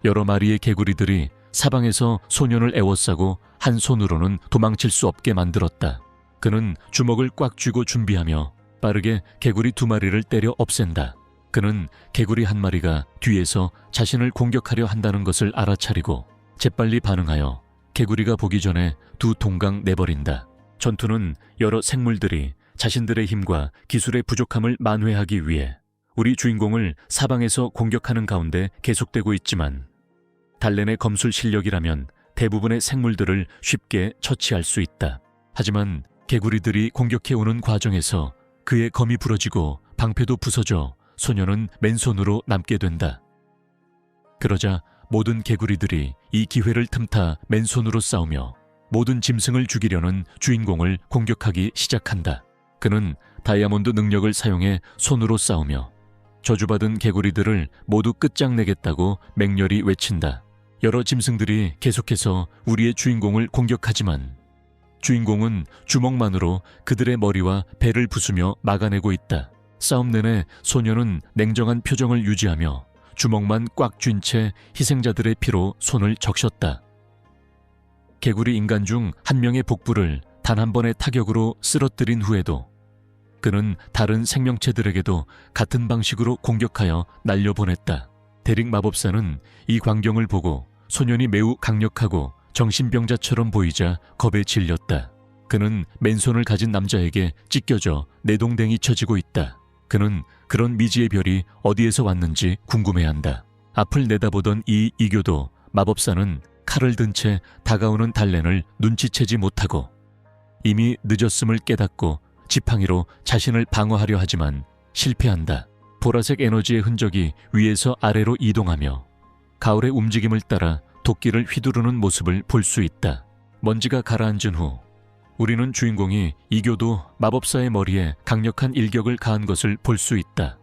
여러 마리의 개구리들이 사방에서 소년을 에워싸고 한 손으로는 도망칠 수 없게 만들었다. 그는 주먹을 꽉 쥐고 준비하며 빠르게 개구리 두 마리를 때려 없앤다. 그는 개구리 한 마리가 뒤에서 자신을 공격하려 한다는 것을 알아차리고 재빨리 반응하여 개구리가 보기 전에 두 동강 내버린다. 전투는 여러 생물들이 자신들의 힘과 기술의 부족함을 만회하기 위해 우리 주인공을 사방에서 공격하는 가운데 계속되고 있지만 달렌의 검술 실력이라면 대부분의 생물들을 쉽게 처치할 수 있다. 하지만 개구리들이 공격해오는 과정에서 그의 검이 부러지고 방패도 부서져 소녀는 맨손으로 남게 된다. 그러자 모든 개구리들이 이 기회를 틈타 맨손으로 싸우며 모든 짐승을 죽이려는 주인공을 공격하기 시작한다. 그는 다이아몬드 능력을 사용해 손으로 싸우며 저주받은 개구리들을 모두 끝장내겠다고 맹렬히 외친다. 여러 짐승들이 계속해서 우리의 주인공을 공격하지만 주인공은 주먹만으로 그들의 머리와 배를 부수며 막아내고 있다. 싸움 내내 소녀는 냉정한 표정을 유지하며 주먹만 꽉 쥔 채 희생자들의 피로 손을 적셨다. 개구리 인간 중 한 명의 복부를 단 한 번의 타격으로 쓰러뜨린 후에도 그는 다른 생명체들에게도 같은 방식으로 공격하여 날려보냈다. 데릭 마법사는 이 광경을 보고 소년이 매우 강력하고 정신병자처럼 보이자 겁에 질렸다. 그는 맨손을 가진 남자에게 찢겨져 내동댕이 쳐지고 있다. 그는 그런 미지의 별이 어디에서 왔는지 궁금해한다. 앞을 내다보던 이 이교도 마법사는 칼을 든 채 다가오는 달렌을 눈치채지 못하고 이미 늦었음을 깨닫고 지팡이로 자신을 방어하려 하지만 실패한다. 보라색 에너지의 흔적이 위에서 아래로 이동하며 가을의 움직임을 따라 도끼를 휘두르는 모습을 볼 수 있다. 먼지가 가라앉은 후 우리는 주인공이 이교도 마법사의 머리에 강력한 일격을 가한 것을 볼 수 있다.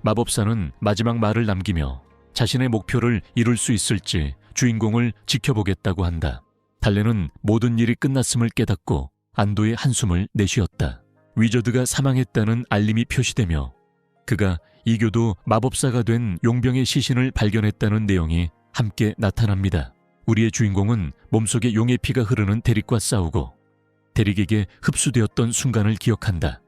마법사는 마지막 말을 남기며 자신의 목표를 이룰 수 있을지 주인공을 지켜보겠다고 한다. 달렌은 모든 일이 끝났음을 깨닫고 안도의 한숨을 내쉬었다. 위저드가 사망했다는 알림이 표시되며 그가 이교도 마법사가 된 용병의 시신을 발견했다는 내용이 함께 나타납니다. 우리의 주인공은 몸속에 용의 피가 흐르는 데릭과 싸우고 데릭에게 흡수되었던 순간을 기억한다.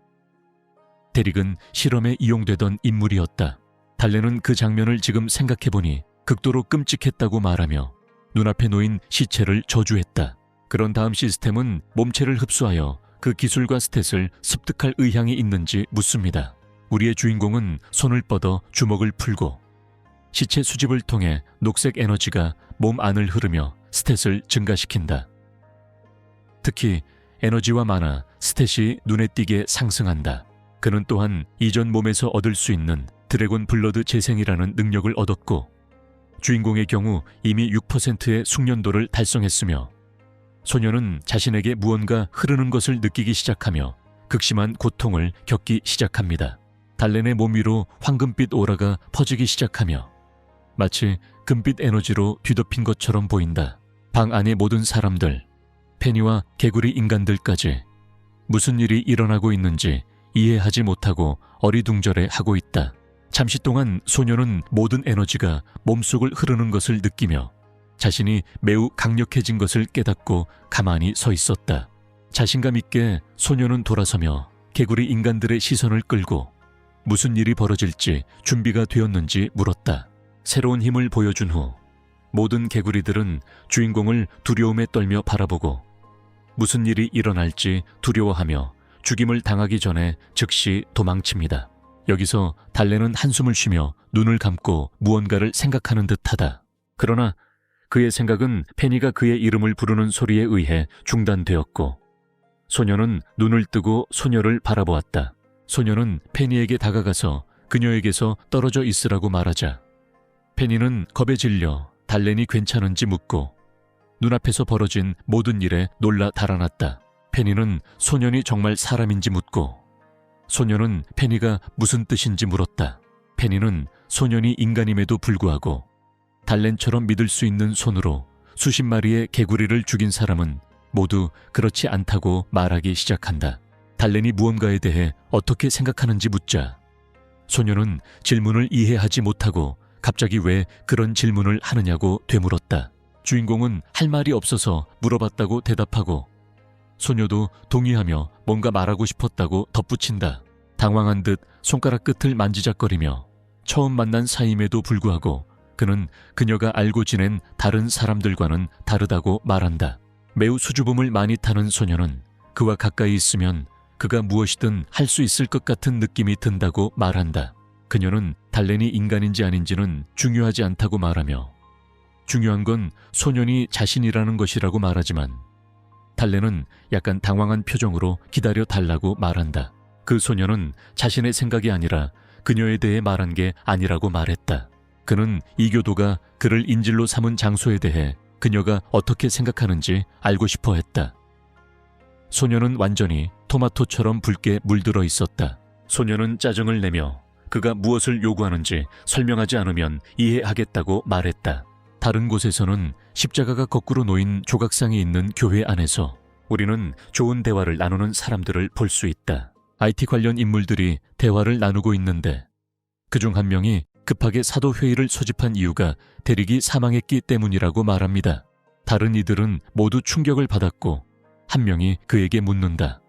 데릭은 실험에 이용되던 인물이었다. 달렌은 그 장면을 지금 생각해보니 극도로 끔찍했다고 말하며 눈앞에 놓인 시체를 저주했다. 그런 다음 시스템은 몸체를 흡수하여 그 기술과 스탯을 습득할 의향이 있는지 묻습니다. 우리의 주인공은 손을 뻗어 주먹을 풀고 시체 수집을 통해 녹색 에너지가 몸 안을 흐르며 스탯을 증가시킨다. 특히 에너지와 마나, 스탯이 눈에 띄게 상승한다. 그는 또한 이전 몸에서 얻을 수 있는 드래곤 블러드 재생이라는 능력을 얻었고 주인공의 경우 이미 6%의 숙련도를 달성했으며 소녀는 자신에게 무언가 흐르는 것을 느끼기 시작하며 극심한 고통을 겪기 시작합니다. 달렌의 몸 위로 황금빛 오라가 퍼지기 시작하며 마치 금빛 에너지로 뒤덮인 것처럼 보인다. 방 안의 모든 사람들, 페니와 개구리 인간들까지 무슨 일이 일어나고 있는지 이해하지 못하고 어리둥절해하고 있다. 잠시 동안 소녀는 모든 에너지가 몸속을 흐르는 것을 느끼며 자신이 매우 강력해진 것을 깨닫고 가만히 서 있었다. 자신감 있게 소녀는 돌아서며 개구리 인간들의 시선을 끌고 무슨 일이 벌어질지 준비가 되었는지 물었다. 새로운 힘을 보여준 후 모든 개구리들은 주인공을 두려움에 떨며 바라보고 무슨 일이 일어날지 두려워하며 죽임을 당하기 전에 즉시 도망칩니다. 여기서 달렌은 한숨을 쉬며 눈을 감고 무언가를 생각하는 듯하다. 그러나 그의 생각은 페니가 그의 이름을 부르는 소리에 의해 중단되었고 소녀는 눈을 뜨고 소녀를 바라보았다. 소녀는 페니에게 다가가서 그녀에게서 떨어져 있으라고 말하자 페니는 겁에 질려 달렌이 괜찮은지 묻고 눈앞에서 벌어진 모든 일에 놀라 달아났다. 페니는 소년이 정말 사람인지 묻고 소년은 페니가 무슨 뜻인지 물었다. 페니는 소년이 인간임에도 불구하고 달렌처럼 믿을 수 있는 손으로 수십 마리의 개구리를 죽인 사람은 모두 그렇지 않다고 말하기 시작한다. 달렌이 무언가에 대해 어떻게 생각하는지 묻자 소년은 질문을 이해하지 못하고 갑자기 왜 그런 질문을 하느냐고 되물었다. 주인공은 할 말이 없어서 물어봤다고 대답하고 소녀도 동의하며 뭔가 말하고 싶었다고 덧붙인다. 당황한 듯 손가락 끝을 만지작거리며 처음 만난 사이임에도 불구하고 그는 그녀가 알고 지낸 다른 사람들과는 다르다고 말한다. 매우 수줍음을 많이 타는 소녀는 그와 가까이 있으면 그가 무엇이든 할 수 있을 것 같은 느낌이 든다고 말한다. 그녀는 달렌이 인간인지 아닌지는 중요하지 않다고 말하며 중요한 건 소년이 자신이라는 것이라고 말하지만 달렌은 약간 당황한 표정으로 기다려 달라고 말한다. 그 소녀는 자신의 생각이 아니라 그녀에 대해 말한 게 아니라고 말했다. 그는 이교도가 그를 인질로 삼은 장소에 대해 그녀가 어떻게 생각하는지 알고 싶어 했다. 소녀는 완전히 토마토처럼 붉게 물들어 있었다. 소녀는 짜증을 내며 그가 무엇을 요구하는지 설명하지 않으면 이해하겠다고 말했다. 다른 곳에서는 십자가가 거꾸로 놓인 조각상이 있는 교회 안에서 우리는 좋은 대화를 나누는 사람들을 볼 수 있다. IT 관련 인물들이 대화를 나누고 있는데 그중 한 명이 급하게 사도회의를 소집한 이유가 대릭이 사망했기 때문이라고 말합니다. 다른 이들은 모두 충격을 받았고 한 명이 그에게 묻는다.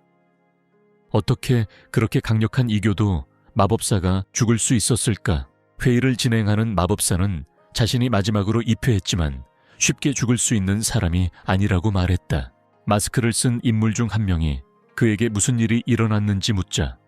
어떻게 그렇게 강력한 이교도 마법사가 죽을 수 있었을까? 회의를 진행하는 마법사는 자신이 마지막으로 입회했지만 쉽게 죽을 수 있는 사람이 아니라고 말했다. 마스크를 쓴 인물 중 한 명이 그에게 무슨 일이 일어났는지 묻자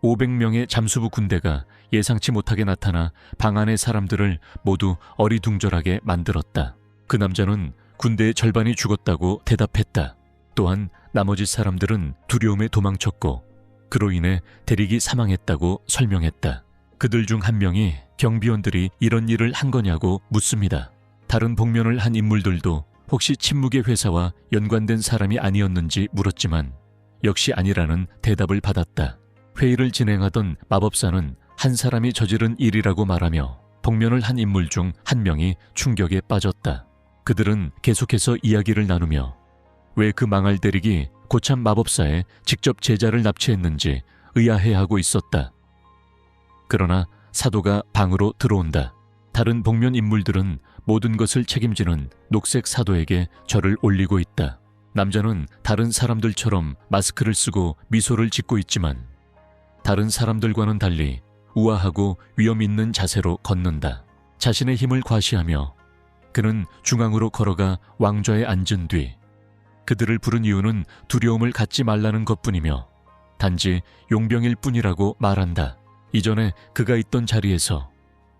500명의 잠수부 군대가 예상치 못하게 나타나 방 안의 사람들을 모두 어리둥절하게 만들었다. 그 남자는 군대의 절반이 죽었다고 대답했다. 또한 나머지 사람들은 두려움에 도망쳤고 그로 인해 대릭이 사망했다고 설명했다. 그들 중 한 명이 경비원들이 이런 일을 한 거냐고 묻습니다. 다른 복면을 한 인물들도 혹시 침묵의 회사와 연관된 사람이 아니었는지 물었지만 역시 아니라는 대답을 받았다. 회의를 진행하던 마법사는 한 사람이 저지른 일이라고 말하며 복면을 한 인물 중 한 명이 충격에 빠졌다. 그들은 계속해서 이야기를 나누며 왜 그 망할 대릭이 고참 마법사에 직접 제자를 납치했는지 의아해하고 있었다. 그러나 사도가 방으로 들어온다. 다른 복면 인물들은 모든 것을 책임지는 녹색 사도에게 절을 올리고 있다. 남자는 다른 사람들처럼 마스크를 쓰고 미소를 짓고 있지만 다른 사람들과는 달리 우아하고 위험 있는 자세로 걷는다. 자신의 힘을 과시하며 그는 중앙으로 걸어가 왕좌에 앉은 뒤 그들을 부른 이유는 두려움을 갖지 말라는 것뿐이며 단지 용병일 뿐이라고 말한다. 이전에 그가 있던 자리에서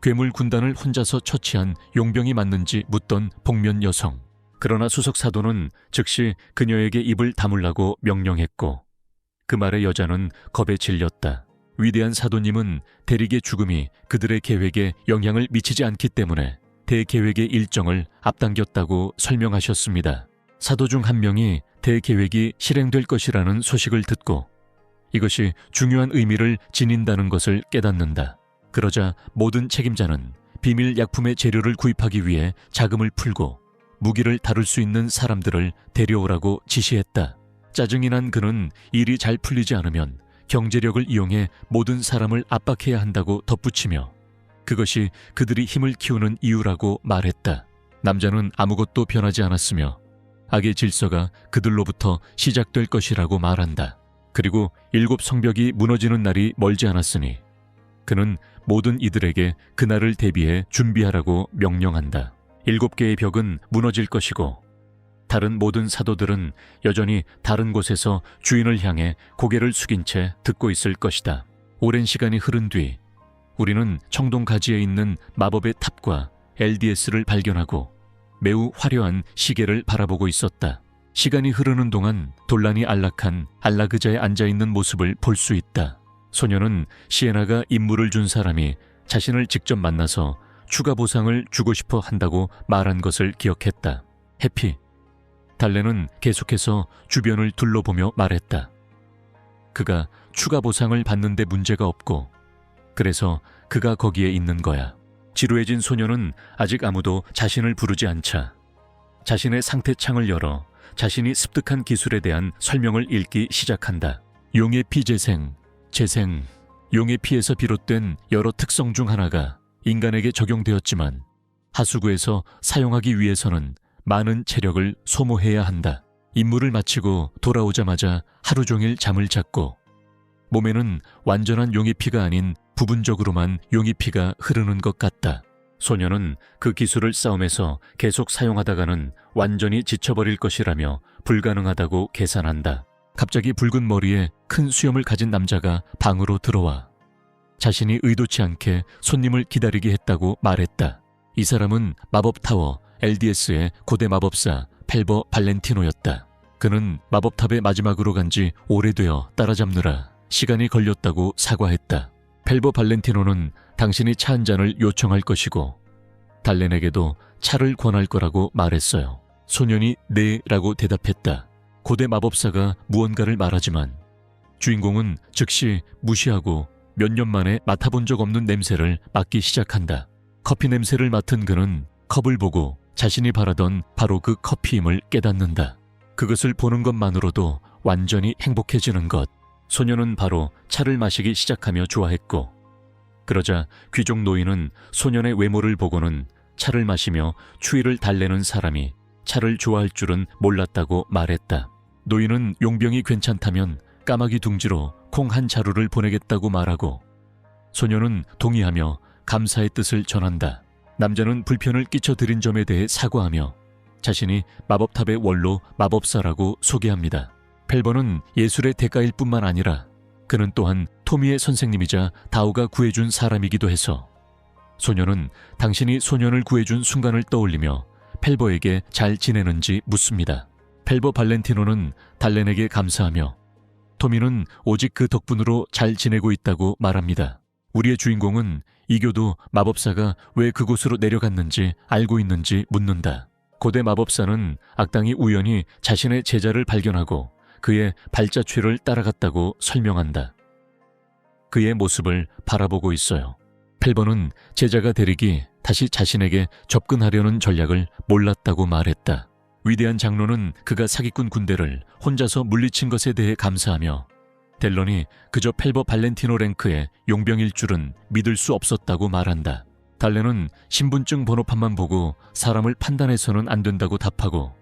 괴물 군단을 혼자서 처치한 용병이 맞는지 묻던 복면 여성. 그러나 수석 사도는 즉시 그녀에게 입을 다물라고 명령했고 그 말에 여자는 겁에 질렸다. 위대한 사도님은 대릭의 죽음이 그들의 계획에 영향을 미치지 않기 때문에 대계획의 일정을 앞당겼다고 설명하셨습니다. 사도 중 한 명이 대계획이 실행될 것이라는 소식을 듣고 이것이 중요한 의미를 지닌다는 것을 깨닫는다. 그러자 모든 책임자는 비밀 약품의 재료를 구입하기 위해 자금을 풀고 무기를 다룰 수 있는 사람들을 데려오라고 지시했다. 짜증이 난 그는 일이 잘 풀리지 않으면 경제력을 이용해 모든 사람을 압박해야 한다고 덧붙이며 그것이 그들이 힘을 키우는 이유라고 말했다. 남자는 아무것도 변하지 않았으며 악의 질서가 그들로부터 시작될 것이라고 말한다. 그리고 7 성벽이 무너지는 날이 멀지 않았으니 그는 모든 이들에게 그날을 대비해 준비하라고 명령한다. 7개의 벽은 무너질 것이고 다른 모든 사도들은 여전히 다른 곳에서 주인을 향해 고개를 숙인 채 듣고 있을 것이다. 오랜 시간이 흐른 뒤 우리는 청동 가지에 있는 마법의 탑과 LDS를 발견하고 매우 화려한 시계를 바라보고 있었다. 시간이 흐르는 동안 돈란이 안락한 알라그자에 앉아있는 모습을 볼 수 있다. 소녀는 시에나가 임무를 준 사람이 자신을 직접 만나서 추가 보상을 주고 싶어 한다고 말한 것을 기억했다. 해피. 달레는 계속해서 주변을 둘러보며 말했다. 그가 추가 보상을 받는데 문제가 없고 그래서 그가 거기에 있는 거야. 지루해진 소녀는 아직 아무도 자신을 부르지 않자 자신의 상태창을 열어 자신이 습득한 기술에 대한 설명을 읽기 시작한다. 용의 피 재생. 용의 피에서 비롯된 여러 특성 중 하나가 인간에게 적용되었지만 하수구에서 사용하기 위해서는 많은 체력을 소모해야 한다. 임무를 마치고 돌아오자마자 하루 종일 잠을 잤고 몸에는 완전한 용의 피가 아닌 부분적으로만 용의 피가 흐르는 것 같다. 소녀는 그 기술을 싸움에서 계속 사용하다가는 완전히 지쳐버릴 것이라며 불가능하다고 계산한다. 갑자기 붉은 머리에 큰 수염을 가진 남자가 방으로 들어와 자신이 의도치 않게 손님을 기다리게 했다고 말했다. 이 사람은 마법타워 LDS의 고대 마법사 펠버 발렌티노였다. 그는 마법탑에 마지막으로 간 지 오래되어 따라잡느라 시간이 걸렸다고 사과했다. 펠버 발렌티노는 당신이 차 한 잔을 요청할 것이고 달렌에게도 차를 권할 거라고 말했어요. 소년이 네라고 대답했다. 고대 마법사가 무언가를 말하지만 주인공은 즉시 무시하고 몇 년 만에 맡아본 적 없는 냄새를 맡기 시작한다. 커피 냄새를 맡은 그는 컵을 보고 자신이 바라던 바로 그 커피임을 깨닫는다. 그것을 보는 것만으로도 완전히 행복해지는 것. 소년은 바로 차를 마시기 시작하며 좋아했고, 그러자 귀족 노인은 소년의 외모를 보고는 차를 마시며 추위를 달래는 사람이 차를 좋아할 줄은 몰랐다고 말했다. 노인은 용병이 괜찮다면 까마귀 둥지로 콩 한 자루를 보내겠다고 말하고, 소년은 동의하며 감사의 뜻을 전한다. 남자는 불편을 끼쳐드린 점에 대해 사과하며 자신이 마법탑의 원로 마법사라고 소개합니다. 펠버는 예술의 대가일 뿐만 아니라 그는 또한 토미의 선생님이자 다오가 구해준 사람이기도 해서 소년은 당신이 소년을 구해준 순간을 떠올리며 펠버에게 잘 지내는지 묻습니다. 펠버 발렌티노는 달렌에게 감사하며 토미는 오직 그 덕분으로 잘 지내고 있다고 말합니다. 우리의 주인공은 이교도 마법사가 왜 그곳으로 내려갔는지 알고 있는지 묻는다. 고대 마법사는 악당이 우연히 자신의 제자를 발견하고 그의 발자취를 따라갔다고 설명한다. 그의 모습을 바라보고 있어요. 펠버는 제자가 데릭이 다시 자신에게 접근하려는 전략을 몰랐다고 말했다. 위대한 장로는 그가 사기꾼 군대를 혼자서 물리친 것에 대해 감사하며 델런이 그저 펠버 발렌티노 랭크의 용병일 줄은 믿을 수 없었다고 말한다. 달렌은 신분증 번호판만 보고 사람을 판단해서는 안 된다고 답하고,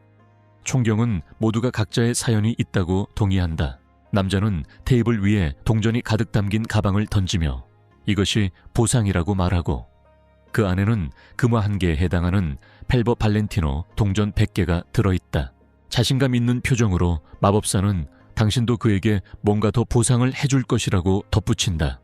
총경은 모두가 각자의 사연이 있다고 동의한다. 남자는 테이블 위에 동전이 가득 담긴 가방을 던지며 이것이 보상이라고 말하고, 그 안에는 금화 1개에 해당하는 펠버 발렌티노 동전 100개가 들어있다. 자신감 있는 표정으로 마법사는 당신도 그에게 뭔가 더 보상을 해줄 것이라고 덧붙인다.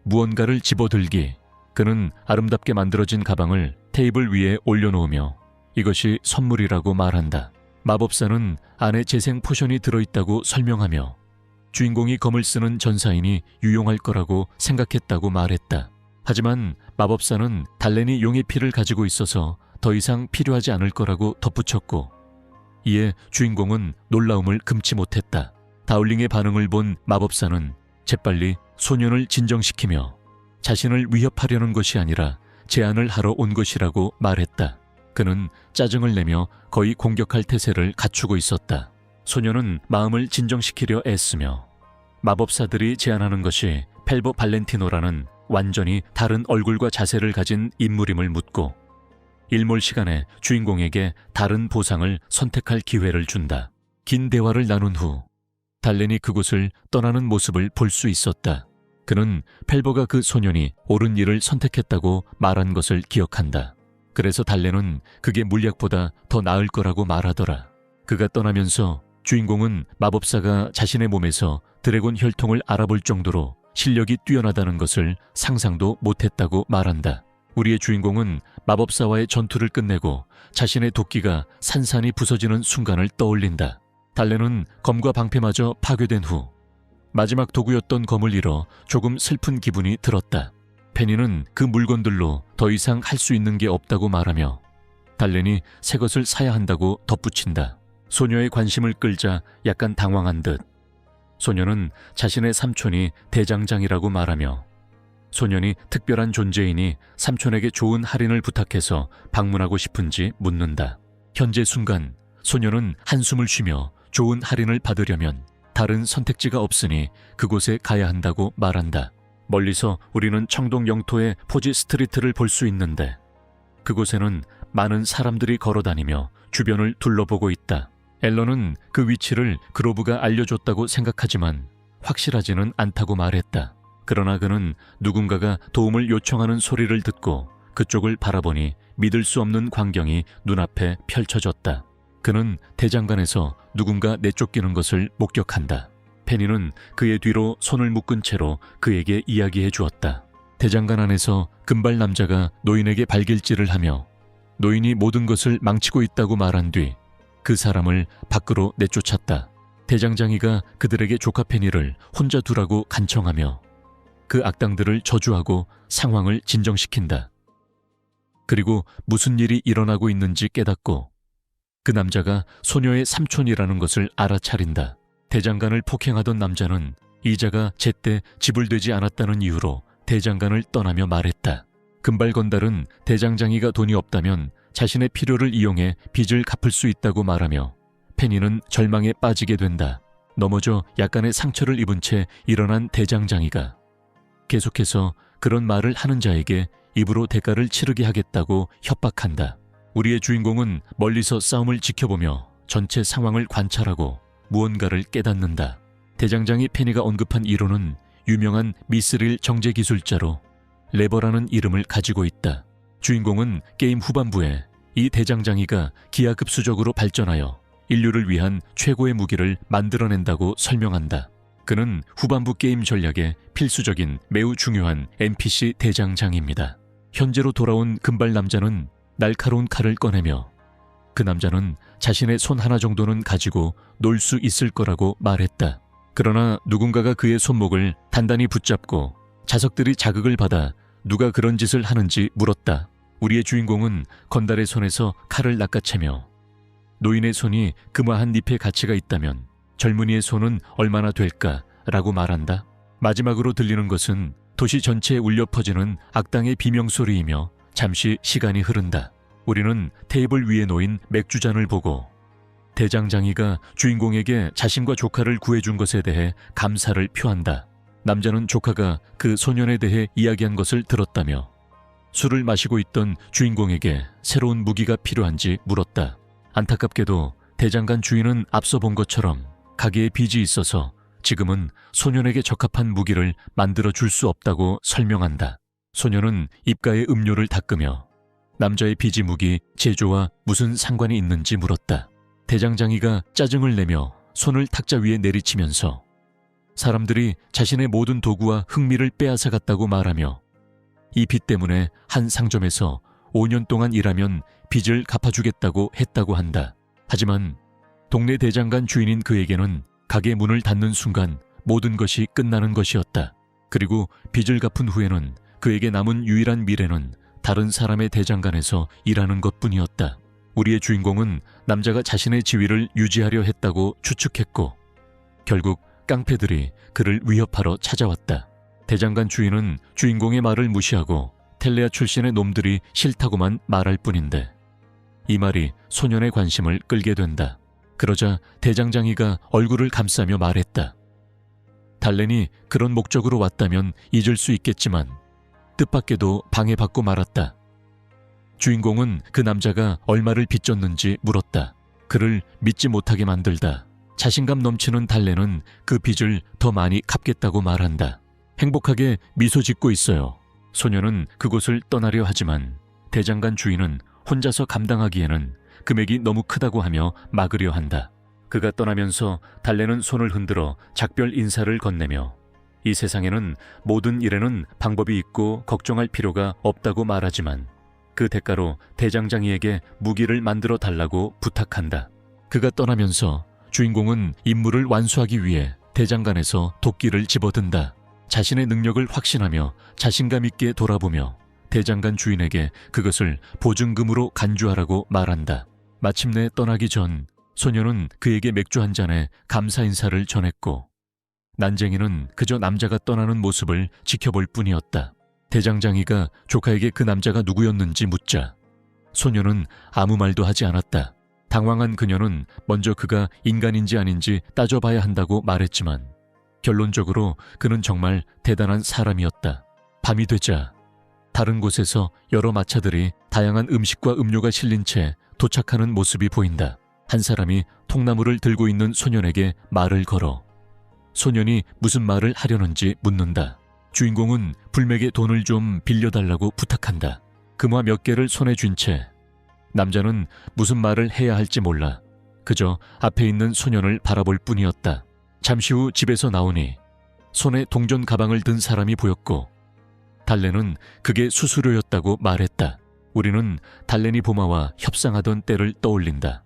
무언가를 집어들기. 그는 아름답게 만들어진 가방을 테이블 위에 올려놓으며 이것이 선물이라고 말한다. 마법사는 안에 재생 포션이 들어있다고 설명하며 주인공이 검을 쓰는 전사인이 유용할 거라고 생각했다고 말했다. 하지만 마법사는 달렌이 용의 피를 가지고 있어서 더 이상 필요하지 않을 거라고 덧붙였고, 이에 주인공은 놀라움을 금치 못했다. 다울링의 반응을 본 마법사는 재빨리 소년을 진정시키며 자신을 위협하려는 것이 아니라 제안을 하러 온 것이라고 말했다. 그는 짜증을 내며 거의 공격할 태세를 갖추고 있었다. 소년은 마음을 진정시키려 애쓰며 마법사들이 제안하는 것이 펠버 발렌티노라는 완전히 다른 얼굴과 자세를 가진 인물임을 묻고 일몰 시간에 주인공에게 다른 보상을 선택할 기회를 준다. 긴 대화를 나눈 후 달렌이 그곳을 떠나는 모습을 볼 수 있었다. 그는 펠버가 그 소년이 옳은 일을 선택했다고 말한 것을 기억한다. 그래서 달렌은 그게 물약보다 더 나을 거라고 말하더라. 그가 떠나면서 주인공은 마법사가 자신의 몸에서 드래곤 혈통을 알아볼 정도로 실력이 뛰어나다는 것을 상상도 못했다고 말한다. 우리의 주인공은 마법사와의 전투를 끝내고 자신의 도끼가 산산이 부서지는 순간을 떠올린다. 달렌은 검과 방패마저 파괴된 후 마지막 도구였던 검을 잃어 조금 슬픈 기분이 들었다. 페니는 그 물건들로 더 이상 할 수 있는 게 없다고 말하며 달렌이 새 것을 사야 한다고 덧붙인다. 소녀의 관심을 끌자 약간 당황한 듯 소녀는 자신의 삼촌이 대장장이라고 말하며 소년이 특별한 존재이니 삼촌에게 좋은 할인을 부탁해서 방문하고 싶은지 묻는다. 현재 순간 소녀는 한숨을 쉬며 좋은 할인을 받으려면 다른 선택지가 없으니 그곳에 가야 한다고 말한다. 멀리서 우리는 청동 영토의 포지 스트리트를 볼 수 있는데 그곳에는 많은 사람들이 걸어다니며 주변을 둘러보고 있다. 앨런은 그 위치를 그로브가 알려줬다고 생각하지만 확실하지는 않다고 말했다. 그러나 그는 누군가가 도움을 요청하는 소리를 듣고 그쪽을 바라보니 믿을 수 없는 광경이 눈앞에 펼쳐졌다. 그는 대장간에서 누군가 내쫓기는 것을 목격한다. 페니는 그의 뒤로 손을 묶은 채로 그에게 이야기해 주었다. 대장간 안에서 금발 남자가 노인에게 발길질을 하며 노인이 모든 것을 망치고 있다고 말한 뒤 그 사람을 밖으로 내쫓았다. 대장장이가 그들에게 조카 페니를 혼자 두라고 간청하며 그 악당들을 저주하고 상황을 진정시킨다. 그리고 무슨 일이 일어나고 있는지 깨닫고 그 남자가 소녀의 삼촌이라는 것을 알아차린다. 대장간을 폭행하던 남자는 이자가 제때 지불되지 않았다는 이유로 대장간을 떠나며 말했다. 금발 건달은 대장장이가 돈이 없다면 자신의 필요를 이용해 빚을 갚을 수 있다고 말하며 페니는 절망에 빠지게 된다. 넘어져 약간의 상처를 입은 채 일어난 대장장이가 계속해서 그런 말을 하는 자에게 입으로 대가를 치르게 하겠다고 협박한다. 우리의 주인공은 멀리서 싸움을 지켜보며 전체 상황을 관찰하고 무언가를 깨닫는다. 대장장이 페니가 언급한 이론은 유명한 미스릴 정제기술자로 레버라는 이름을 가지고 있다. 주인공은 게임 후반부에 이 대장장이가 기하급수적으로 발전하여 인류를 위한 최고의 무기를 만들어낸다고 설명한다. 그는 후반부 게임 전략에 필수적인 매우 중요한 NPC 대장장입니다. 현재로 돌아온 금발 남자는 날카로운 칼을 꺼내며 그 남자는 자신의 손 하나 정도는 가지고 놀 수 있을 거라고 말했다. 그러나 누군가가 그의 손목을 단단히 붙잡고 자석들이 자극을 받아 누가 그런 짓을 하는지 물었다. 우리의 주인공은 건달의 손에서 칼을 낚아채며 노인의 손이 금화 한 잎의 가치가 있다면 젊은이의 손은 얼마나 될까라고 말한다. 마지막으로 들리는 것은 도시 전체에 울려 퍼지는 악당의 비명소리이며 잠시 시간이 흐른다. 우리는 테이블 위에 놓인 맥주잔을 보고 대장장이가 주인공에게 자신과 조카를 구해준 것에 대해 감사를 표한다. 남자는 조카가 그 소년에 대해 이야기한 것을 들었다며 술을 마시고 있던 주인공에게 새로운 무기가 필요한지 물었다. 안타깝게도 대장간 주인은 앞서 본 것처럼 가게에 빚이 있어서 지금은 소년에게 적합한 무기를 만들어 줄 수 없다고 설명한다. 소년은 입가에 음료를 닦으며 남자의 비지 무기 제조와 무슨 상관이 있는지 물었다. 대장장이가 짜증을 내며 손을 탁자 위에 내리치면서 사람들이 자신의 모든 도구와 흥미를 빼앗아 갔다고 말하며 이 빚 때문에 한 상점에서 5년 동안 일하면 빚을 갚아주겠다고 했다고 한다. 하지만 동네 대장간 주인인 그에게는 가게 문을 닫는 순간 모든 것이 끝나는 것이었다. 그리고 빚을 갚은 후에는 그에게 남은 유일한 미래는 다른 사람의 대장간에서 일하는 것뿐이었다. 우리의 주인공은 남자가 자신의 지위를 유지하려 했다고 추측했고 결국 깡패들이 그를 위협하러 찾아왔다. 대장간 주인은 주인공의 말을 무시하고 텔레아 출신의 놈들이 싫다고만 말할 뿐인데 이 말이 소년의 관심을 끌게 된다. 그러자 대장장이가 얼굴을 감싸며 말했다. 달렌이 그런 목적으로 왔다면 잊을 수 있겠지만 뜻밖에도 방해받고 말았다. 주인공은 그 남자가 얼마를 빚졌는지 물었다. 그를 믿지 못하게 만들다. 자신감 넘치는 달렌은 그 빚을 더 많이 갚겠다고 말한다. 행복하게 미소 짓고 있어요. 소녀는 그곳을 떠나려 하지만 대장간 주인은 혼자서 감당하기에는 금액이 너무 크다고 하며 막으려 한다. 그가 떠나면서 달렌은 손을 흔들어 작별 인사를 건네며 이 세상에는 모든 일에는 방법이 있고 걱정할 필요가 없다고 말하지만 그 대가로 대장장이에게 무기를 만들어 달라고 부탁한다. 그가 떠나면서 주인공은 임무를 완수하기 위해 대장간에서 도끼를 집어든다. 자신의 능력을 확신하며 자신감 있게 돌아보며 대장간 주인에게 그것을 보증금으로 간주하라고 말한다. 마침내 떠나기 전 소녀는 그에게 맥주 한 잔에 감사 인사를 전했고 난쟁이는 그저 남자가 떠나는 모습을 지켜볼 뿐이었다. 대장장이가 조카에게 그 남자가 누구였는지 묻자 소녀는 아무 말도 하지 않았다. 당황한 그녀는 먼저 그가 인간인지 아닌지 따져봐야 한다고 말했지만 결론적으로 그는 정말 대단한 사람이었다. 밤이 되자 다른 곳에서 여러 마차들이 다양한 음식과 음료가 실린 채 도착하는 모습이 보인다. 한 사람이 통나무를 들고 있는 소년에게 말을 걸어 소년이 무슨 말을 하려는지 묻는다. 주인공은 불맥의 돈을 좀 빌려달라고 부탁한다. 금화 몇 개를 손에 쥔 채 남자는 무슨 말을 해야 할지 몰라 그저 앞에 있는 소년을 바라볼 뿐이었다. 잠시 후 집에서 나오니 손에 동전 가방을 든 사람이 보였고 달렌은 그게 수수료였다고 말했다. 우리는 달렌이 보마와 협상하던 때를 떠올린다.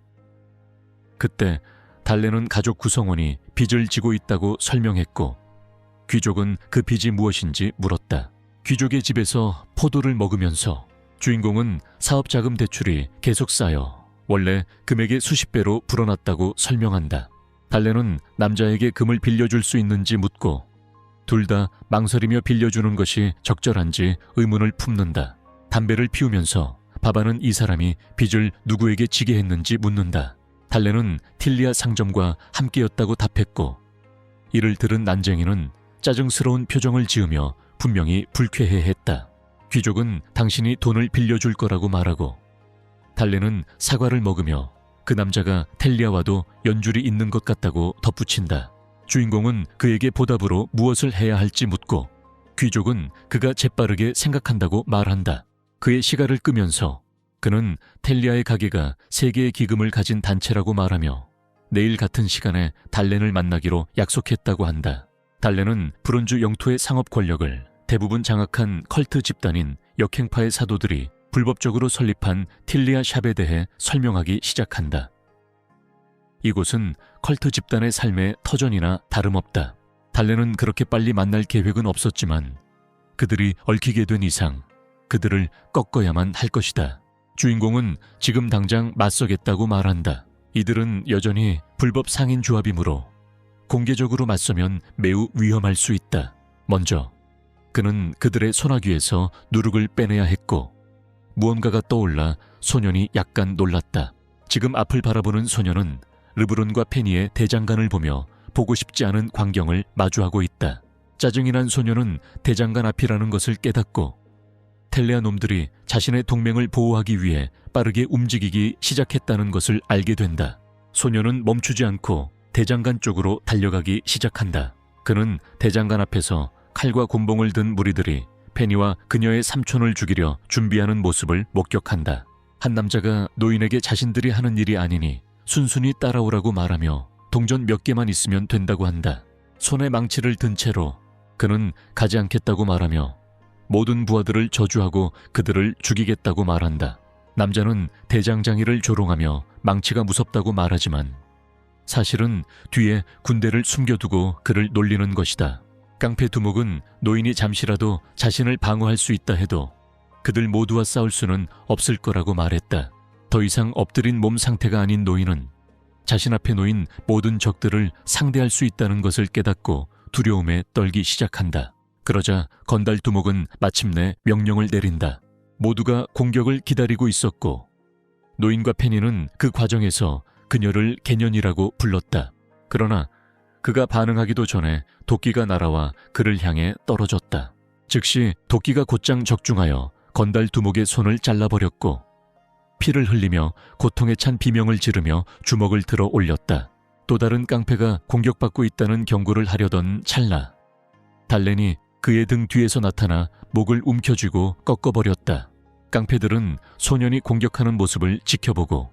그때 달렌은 가족 구성원이 빚을 지고 있다고 설명했고 귀족은 그 빚이 무엇인지 물었다. 귀족의 집에서 포도를 먹으면서 주인공은 사업자금 대출이 계속 쌓여 원래 금액의 수십 배로 불어났다고 설명한다. 달래는 남자에게 금을 빌려줄 수 있는지 묻고 둘 다 망설이며 빌려주는 것이 적절한지 의문을 품는다. 담배를 피우면서 바바는 이 사람이 빚을 누구에게 지게 했는지 묻는다. 달래는 틸리아 상점과 함께였다고 답했고 이를 들은 난쟁이는 짜증스러운 표정을 지으며 분명히 불쾌해했다. 귀족은 당신이 돈을 빌려줄 거라고 말하고 달래는 사과를 먹으며 그 남자가 텔리아와도 연줄이 있는 것 같다고 덧붙인다. 주인공은 그에게 보답으로 무엇을 해야 할지 묻고 귀족은 그가 재빠르게 생각한다고 말한다. 그의 시가를 끄면서 그는 텔리아의 가게가 세계의 기금을 가진 단체라고 말하며 내일 같은 시간에 달렌을 만나기로 약속했다고 한다. 달렌은 브론즈 영토의 상업 권력을 대부분 장악한 컬트 집단인 역행파의 사도들이 불법적으로 설립한 틸리아 샵에 대해 설명하기 시작한다. 이곳은 컬트 집단의 삶의 터전이나 다름없다. 달렌은 그렇게 빨리 만날 계획은 없었지만 그들이 얽히게 된 이상 그들을 꺾어야만 할 것이다. 주인공은 지금 당장 맞서겠다고 말한다. 이들은 여전히 불법 상인 조합이므로 공개적으로 맞서면 매우 위험할 수 있다. 먼저 그는 그들의 소나귀에서 누룩을 빼내야 했고 무언가가 떠올라 소년이 약간 놀랐다. 지금 앞을 바라보는 소년은 르브론과 페니의 대장간을 보며 보고 싶지 않은 광경을 마주하고 있다. 짜증이 난 소년은 대장간 앞이라는 것을 깨닫고 텔레아 놈들이 자신의 동맹을 보호하기 위해 빠르게 움직이기 시작했다는 것을 알게 된다. 소년은 멈추지 않고 대장간 쪽으로 달려가기 시작한다. 그는 대장간 앞에서 칼과 곤봉을 든 무리들이 페니와 그녀의 삼촌을 죽이려 준비하는 모습을 목격한다. 한 남자가 노인에게 자신들이 하는 일이 아니니 순순히 따라오라고 말하며 동전 몇 개만 있으면 된다고 한다. 손에 망치를 든 채로 그는 가지 않겠다고 말하며 모든 부하들을 저주하고 그들을 죽이겠다고 말한다. 남자는 대장장이를 조롱하며 망치가 무섭다고 말하지만 사실은 뒤에 군대를 숨겨두고 그를 놀리는 것이다. 깡패 두목은 노인이 잠시라도 자신을 방어할 수 있다 해도 그들 모두와 싸울 수는 없을 거라고 말했다. 더 이상 엎드린 몸 상태가 아닌 노인은 자신 앞에 놓인 모든 적들을 상대할 수 있다는 것을 깨닫고 두려움에 떨기 시작한다. 그러자 건달 두목은 마침내 명령을 내린다. 모두가 공격을 기다리고 있었고 노인과 페니는 그 과정에서 그녀를 개년이라고 불렀다. 그러나 그가 반응하기도 전에 도끼가 날아와 그를 향해 떨어졌다. 즉시 도끼가 곧장 적중하여 건달 두목의 손을 잘라버렸고 피를 흘리며 고통에 찬 비명을 지르며 주먹을 들어 올렸다. 또 다른 깡패가 공격받고 있다는 경고를 하려던 찰나 달렌이 그의 등 뒤에서 나타나 목을 움켜쥐고 꺾어버렸다. 깡패들은 소년이 공격하는 모습을 지켜보고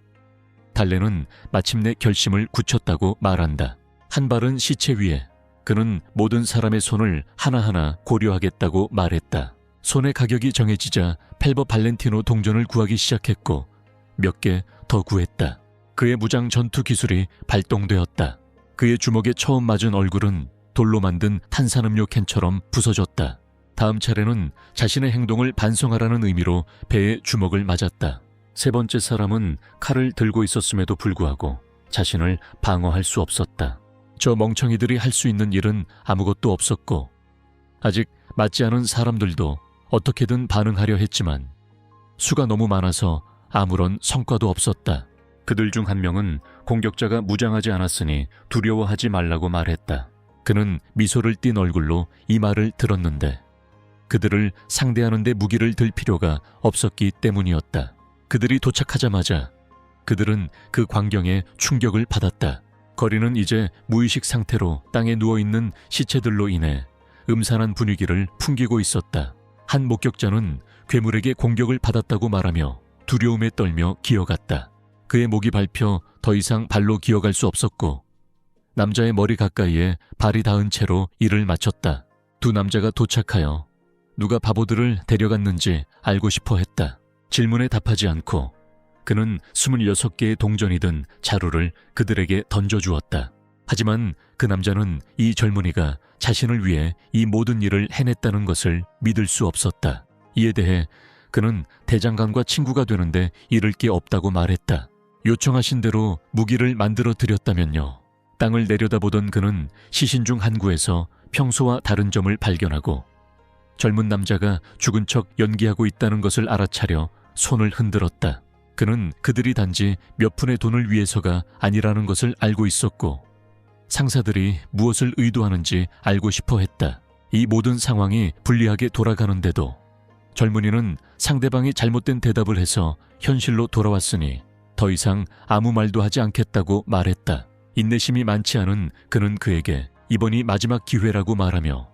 달렌은 마침내 결심을 굳혔다고 말한다. 한 발은 시체 위에 그는 모든 사람의 손을 하나하나 고려하겠다고 말했다. 손의 가격이 정해지자 펠버 발렌티노 동전을 구하기 시작했고 몇 개 더 구했다. 그의 무장 전투 기술이 발동되었다. 그의 주먹에 처음 맞은 얼굴은 돌로 만든 탄산음료 캔처럼 부서졌다. 다음 차례는 자신의 행동을 반성하라는 의미로 배에 주먹을 맞았다. 세 번째 사람은 칼을 들고 있었음에도 불구하고 자신을 방어할 수 없었다. 저 멍청이들이 할 수 있는 일은 아무것도 없었고 아직 맞지 않은 사람들도 어떻게든 반응하려 했지만 수가 너무 많아서 아무런 성과도 없었다. 그들 중 한 명은 공격자가 무장하지 않았으니 두려워하지 말라고 말했다. 그는 미소를 띤 얼굴로 이 말을 들었는데 그들을 상대하는 데 무기를 들 필요가 없었기 때문이었다. 그들이 도착하자마자 그들은 그 광경에 충격을 받았다. 거리는 이제 무의식 상태로 땅에 누워있는 시체들로 인해 음산한 분위기를 풍기고 있었다. 한 목격자는 괴물에게 공격을 받았다고 말하며 두려움에 떨며 기어갔다. 그의 목이 밟혀 더 이상 발로 기어갈 수 없었고 남자의 머리 가까이에 발이 닿은 채로 일을 마쳤다. 두 남자가 도착하여 누가 바보들을 데려갔는지 알고 싶어 했다. 질문에 답하지 않고 그는 26개의 동전이 든 자루를 그들에게 던져주었다. 하지만 그 남자는 이 젊은이가 자신을 위해 이 모든 일을 해냈다는 것을 믿을 수 없었다. 이에 대해 그는 대장간과 친구가 되는데 잃을 게 없다고 말했다. 요청하신 대로 무기를 만들어 드렸다면요. 땅을 내려다보던 그는 시신 중 한 구에서 평소와 다른 점을 발견하고 젊은 남자가 죽은 척 연기하고 있다는 것을 알아차려 손을 흔들었다. 그는 그들이 단지 몇 푼의 돈을 위해서가 아니라는 것을 알고 있었고 상사들이 무엇을 의도하는지 알고 싶어 했다. 이 모든 상황이 불리하게 돌아가는데도 젊은이는 상대방이 잘못된 대답을 해서 현실로 돌아왔으니 더 이상 아무 말도 하지 않겠다고 말했다. 인내심이 많지 않은 그는 그에게 이번이 마지막 기회라고 말하며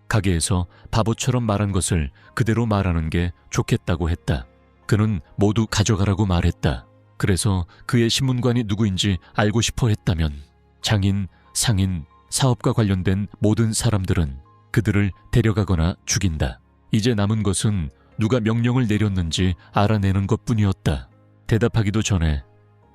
가게에서 바보처럼 말한 것을 그대로 말하는 게 좋겠다고 했다. 그는 모두 가져가라고 말했다. 그래서 그의 신문관이 누구인지 알고 싶어 했다면 장인, 상인, 사업과 관련된 모든 사람들은 그들을 데려가거나 죽인다. 이제 남은 것은 누가 명령을 내렸는지 알아내는 것뿐이었다. 대답하기도 전에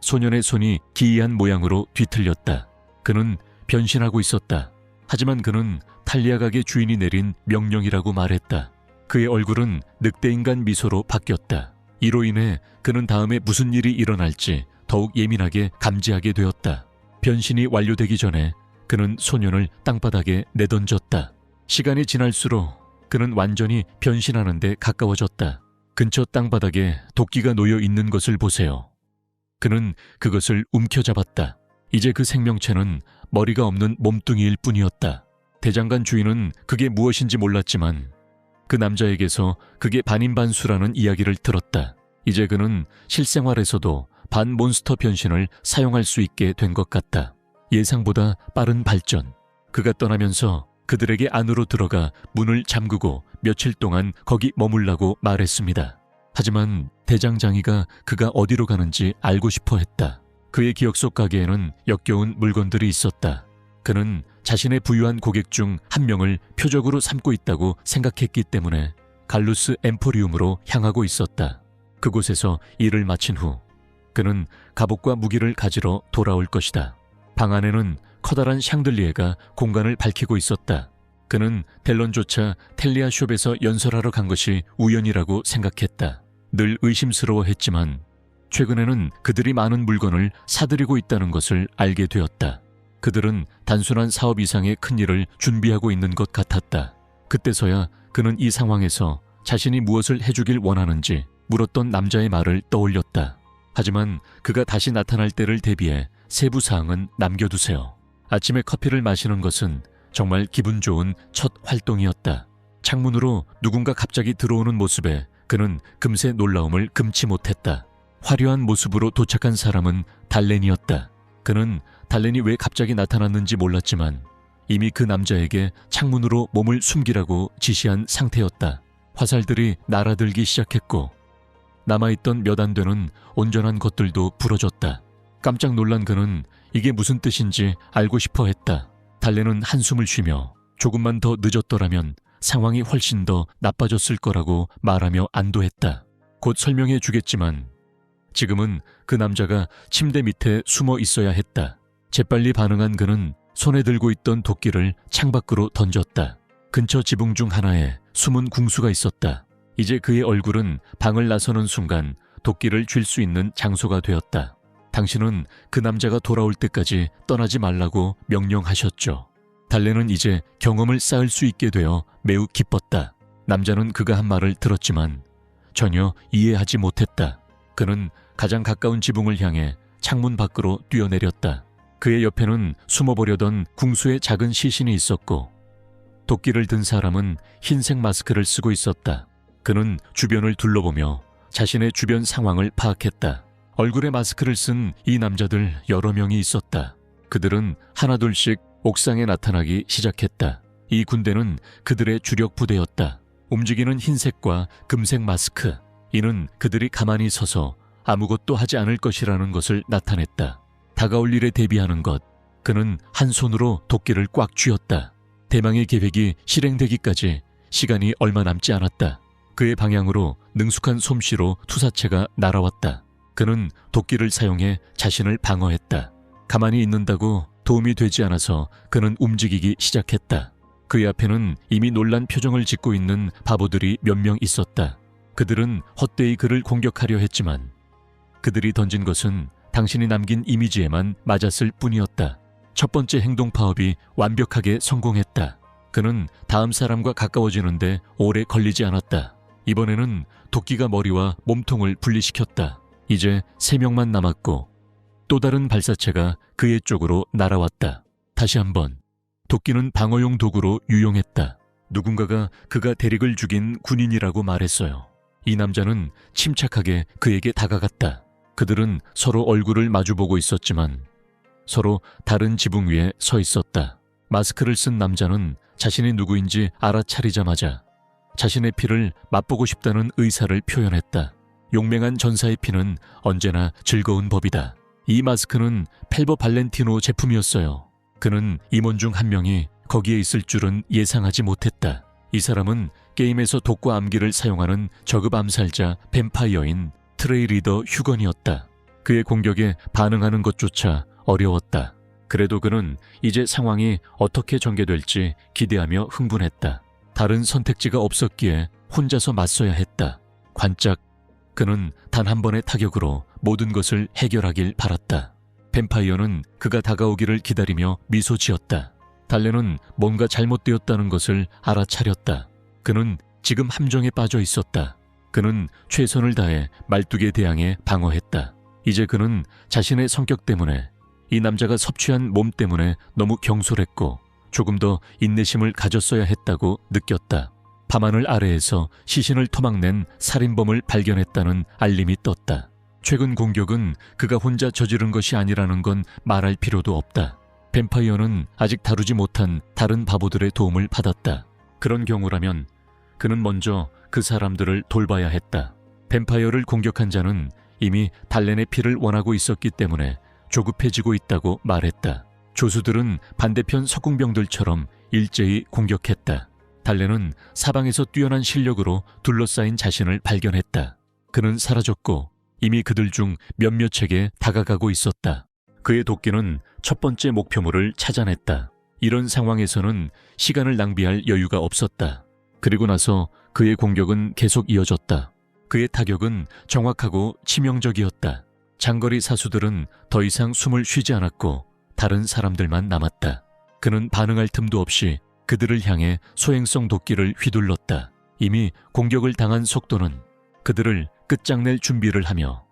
소년의 손이 기이한 모양으로 뒤틀렸다. 그는 변신하고 있었다. 하지만 그는 탈리아 가게 주인이 내린 명령이라고 말했다. 그의 얼굴은 늑대인간 미소로 바뀌었다. 이로 인해 그는 다음에 무슨 일이 일어날지 더욱 예민하게 감지하게 되었다. 변신이 완료되기 전에 그는 소년을 땅바닥에 내던졌다. 시간이 지날수록 그는 완전히 변신하는 데 가까워졌다. 근처 땅바닥에 도끼가 놓여 있는 것을 보세요. 그는 그것을 움켜잡았다. 이제 그 생명체는 머리가 없는 몸뚱이일 뿐이었다. 대장간 주인은 그게 무엇인지 몰랐지만 그 남자에게서 그게 반인반수라는 이야기를 들었다. 이제 그는 실생활에서도 반몬스터 변신을 사용할 수 있게 된 것 같다. 예상보다 빠른 발전. 그가 떠나면서 그들에게 안으로 들어가 문을 잠그고 며칠 동안 거기 머물라고 말했습니다. 하지만 대장장이가 그가 어디로 가는지 알고 싶어 했다. 그의 기억 속 가게에는 역겨운 물건들이 있었다. 그는 자신의 부유한 고객 중 한 명을 표적으로 삼고 있다고 생각했기 때문에 갈루스 엠포리움으로 향하고 있었다. 그곳에서 일을 마친 후 그는 갑옷과 무기를 가지러 돌아올 것이다. 방 안에는 커다란 샹들리에가 공간을 밝히고 있었다. 그는 델런조차 텔리아 숍에서 연설하러 간 것이 우연이라고 생각했다. 늘 의심스러워했지만 최근에는 그들이 많은 물건을 사들이고 있다는 것을 알게 되었다. 그들은 단순한 사업 이상의 큰 일을 준비하고 있는 것 같았다. 그때서야 그는 이 상황에서 자신이 무엇을 해주길 원하는지 물었던 남자의 말을 떠올렸다. 하지만 그가 다시 나타날 때를 대비해 세부 사항은 남겨두세요. 아침에 커피를 마시는 것은 정말 기분 좋은 첫 활동이었다. 창문으로 누군가 갑자기 들어오는 모습에 그는 금세 놀라움을 금치 못했다. 화려한 모습으로 도착한 사람은 달렌이었다. 그는 달렌이 왜 갑자기 나타났는지 몰랐지만 이미 그 남자에게 창문으로 몸을 숨기라고 지시한 상태였다. 화살들이 날아들기 시작했고 남아있던 몇 안 되는 온전한 것들도 부러졌다. 깜짝 놀란 그는 이게 무슨 뜻인지 알고 싶어 했다. 달렌은 한숨을 쉬며 조금만 더 늦었더라면 상황이 훨씬 더 나빠졌을 거라고 말하며 안도했다. 곧 설명해 주겠지만 지금은 그 남자가 침대 밑에 숨어 있어야 했다. 재빨리 반응한 그는 손에 들고 있던 도끼를 창밖으로 던졌다. 근처 지붕 중 하나에 숨은 궁수가 있었다. 이제 그의 얼굴은 방을 나서는 순간 도끼를 쥘 수 있는 장소가 되었다. 당신은 그 남자가 돌아올 때까지 떠나지 말라고 명령하셨죠. 달렌은 이제 경험을 쌓을 수 있게 되어 매우 기뻤다. 남자는 그가 한 말을 들었지만 전혀 이해하지 못했다. 그는 가장 가까운 지붕을 향해 창문 밖으로 뛰어내렸다. 그의 옆에는 숨어보려던 궁수의 작은 시신이 있었고 도끼를 든 사람은 흰색 마스크를 쓰고 있었다. 그는 주변을 둘러보며 자신의 주변 상황을 파악했다. 얼굴에 마스크를 쓴 이 남자들 여러 명이 있었다. 그들은 하나둘씩 옥상에 나타나기 시작했다. 이 군대는 그들의 주력 부대였다. 움직이는 흰색과 금색 마스크, 이는 그들이 가만히 서서 아무것도 하지 않을 것이라는 것을 나타냈다. 다가올 일에 대비하는 것, 그는 한 손으로 도끼를 꽉 쥐었다. 대망의 계획이 실행되기까지 시간이 얼마 남지 않았다. 그의 방향으로 능숙한 솜씨로 투사체가 날아왔다. 그는 도끼를 사용해 자신을 방어했다. 가만히 있는다고 도움이 되지 않아서 그는 움직이기 시작했다. 그의 앞에는 이미 놀란 표정을 짓고 있는 바보들이 몇 명 있었다. 그들은 헛되이 그를 공격하려 했지만 그들이 던진 것은 당신이 남긴 이미지에만 맞았을 뿐이었다. 첫 번째 행동 파업이 완벽하게 성공했다. 그는 다음 사람과 가까워지는데 오래 걸리지 않았다. 이번에는 도끼가 머리와 몸통을 분리시켰다. 이제 3명만 남았고 또 다른 발사체가 그의 쪽으로 날아왔다. 다시 한번 도끼는 방어용 도구로 유용했다. 누군가가 그가 대릭을 죽인 군인이라고 말했어요. 이 남자는 침착하게 그에게 다가갔다. 그들은 서로 얼굴을 마주보고 있었지만 서로 다른 지붕 위에 서 있었다. 마스크를 쓴 남자는 자신이 누구인지 알아차리자마자 자신의 피를 맛보고 싶다는 의사를 표현했다. 용맹한 전사의 피는 언제나 즐거운 법이다. 이 마스크는 펠버 발렌티노 제품이었어요. 그는 임원 중 한 명이 거기에 있을 줄은 예상하지 못했다. 이 사람은 게임에서 독과 암기를 사용하는 저급 암살자 뱀파이어인 트레이 리더 휴건이었다. 그의 공격에 반응하는 것조차 어려웠다. 그래도 그는 이제 상황이 어떻게 전개될지 기대하며 흥분했다. 다른 선택지가 없었기에 혼자서 맞서야 했다. 관짝 그는 단 한 번의 타격으로 모든 것을 해결하길 바랐다. 뱀파이어는 그가 다가오기를 기다리며 미소 지었다. 달레는 뭔가 잘못되었다는 것을 알아차렸다. 그는 지금 함정에 빠져 있었다. 그는 최선을 다해 말뚝에 대항해 방어했다. 이제 그는 자신의 성격 때문에 이 남자가 섭취한 몸 때문에 너무 경솔했고 조금 더 인내심을 가졌어야 했다고 느꼈다. 밤하늘 아래에서 시신을 토막낸 살인범을 발견했다는 알림이 떴다. 최근 공격은 그가 혼자 저지른 것이 아니라는 건 말할 필요도 없다. 뱀파이어는 아직 다루지 못한 다른 바보들의 도움을 받았다. 그런 경우라면 그는 먼저 그 사람들을 돌봐야 했다. 뱀파이어를 공격한 자는 이미 달렌의 피를 원하고 있었기 때문에 조급해지고 있다고 말했다. 조수들은 반대편 석궁병들처럼 일제히 공격했다. 달렌은 사방에서 뛰어난 실력으로 둘러싸인 자신을 발견했다. 그는 사라졌고 이미 그들 중 몇몇에게 다가가고 있었다. 그의 도끼는 첫 번째 목표물을 찾아냈다. 이런 상황에서는 시간을 낭비할 여유가 없었다. 그리고 나서 그의 공격은 계속 이어졌다. 그의 타격은 정확하고 치명적이었다. 장거리 사수들은 더 이상 숨을 쉬지 않았고 다른 사람들만 남았다. 그는 반응할 틈도 없이 그들을 향해 소행성 도끼를 휘둘렀다. 이미 공격을 당한 속도는 그들을 끝장낼 준비를 하며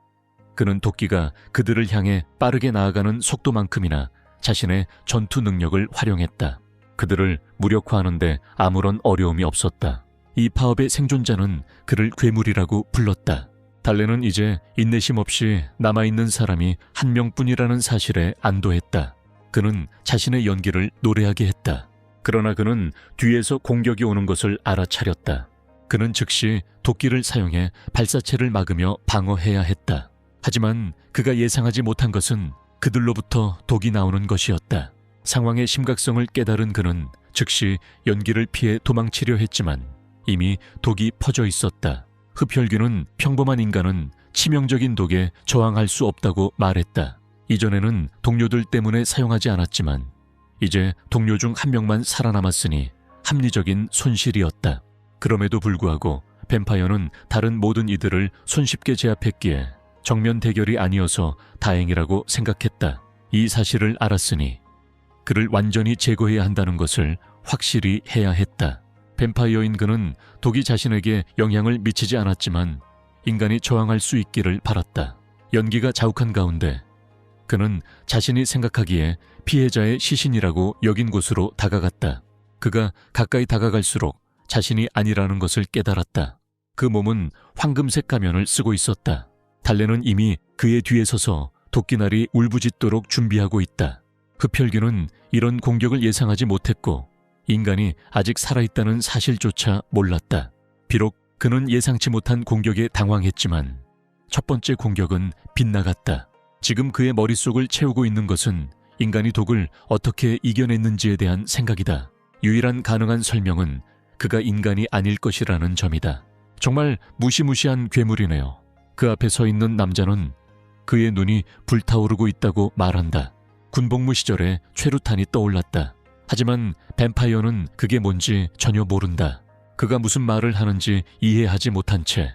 그는 도끼가 그들을 향해 빠르게 나아가는 속도만큼이나 자신의 전투 능력을 활용했다. 그들을 무력화하는데 아무런 어려움이 없었다. 이 파업의 생존자는 그를 괴물이라고 불렀다. 달레는 이제 인내심 없이 남아있는 사람이 한 명뿐이라는 사실에 안도했다. 그는 자신의 연기를 노래하게 했다. 그러나 그는 뒤에서 공격이 오는 것을 알아차렸다. 그는 즉시 도끼를 사용해 발사체를 막으며 방어해야 했다. 하지만 그가 예상하지 못한 것은 그들로부터 독이 나오는 것이었다. 상황의 심각성을 깨달은 그는 즉시 연기를 피해 도망치려 했지만 이미 독이 퍼져 있었다. 흡혈귀는 평범한 인간은 치명적인 독에 저항할 수 없다고 말했다. 이전에는 동료들 때문에 사용하지 않았지만 이제 동료 중 한 명만 살아남았으니 합리적인 손실이었다. 그럼에도 불구하고 뱀파이어는 다른 모든 이들을 손쉽게 제압했기에 정면 대결이 아니어서 다행이라고 생각했다. 이 사실을 알았으니 그를 완전히 제거해야 한다는 것을 확실히 해야 했다. 뱀파이어인 그는 독이 자신에게 영향을 미치지 않았지만 인간이 저항할 수 있기를 바랐다. 연기가 자욱한 가운데 그는 자신이 생각하기에 피해자의 시신이라고 여긴 곳으로 다가갔다. 그가 가까이 다가갈수록 자신이 아니라는 것을 깨달았다. 그 몸은 황금색 가면을 쓰고 있었다. 달레는 이미 그의 뒤에 서서 도끼날이 울부짖도록 준비하고 있다. 흡혈귀는 이런 공격을 예상하지 못했고 인간이 아직 살아있다는 사실조차 몰랐다. 비록 그는 예상치 못한 공격에 당황했지만 첫 번째 공격은 빗나갔다. 지금 그의 머릿속을 채우고 있는 것은 인간이 독을 어떻게 이겨냈는지에 대한 생각이다. 유일한 가능한 설명은 그가 인간이 아닐 것이라는 점이다. 정말 무시무시한 괴물이네요. 그 앞에 서 있는 남자는 그의 눈이 불타오르고 있다고 말한다. 군복무 시절에 최루탄이 떠올랐다. 하지만 뱀파이어는 그게 뭔지 전혀 모른다. 그가 무슨 말을 하는지 이해하지 못한 채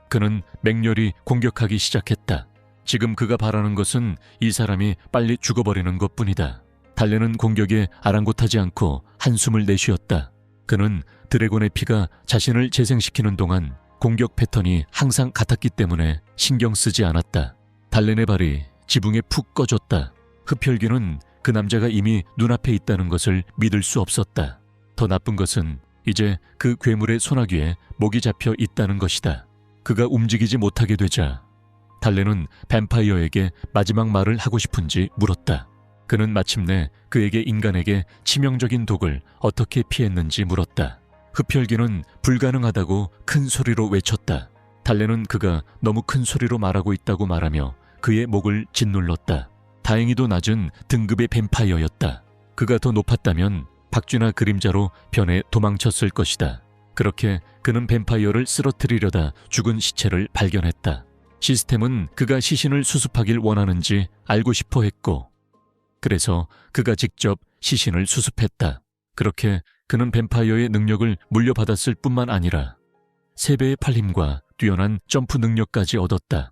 그는 맹렬히 공격하기 시작했다. 지금 그가 바라는 것은 이 사람이 빨리 죽어버리는 것뿐이다. 달래는 공격에 아랑곳하지 않고 한숨을 내쉬었다. 그는 드래곤의 피가 자신을 재생시키는 동안 공격 패턴이 항상 같았기 때문에 신경 쓰지 않았다. 달렌의 발이 지붕에 푹 꺼졌다. 흡혈귀는 그 남자가 이미 눈앞에 있다는 것을 믿을 수 없었다. 더 나쁜 것은 이제 그 괴물의 소나귀에 목이 잡혀 있다는 것이다. 그가 움직이지 못하게 되자 달렌은 뱀파이어에게 마지막 말을 하고 싶은지 물었다. 그는 마침내 그에게 인간에게 치명적인 독을 어떻게 피했는지 물었다. 흡혈귀는 불가능하다고 큰 소리로 외쳤다. 달렌은 그가 너무 큰 소리로 말하고 있다고 말하며 그의 목을 짓눌렀다. 다행히도 낮은 등급의 뱀파이어였다. 그가 더 높았다면 박쥐나 그림자로 변해 도망쳤을 것이다. 그렇게 그는 뱀파이어를 쓰러뜨리려다 죽은 시체를 발견했다. 시스템은 그가 시신을 수습하길 원하는지 알고 싶어 했고, 그래서 그가 직접 시신을 수습했다. 그렇게 그는 뱀파이어의 능력을 물려받았을 뿐만 아니라 3배의 팔힘과 뛰어난 점프 능력까지 얻었다.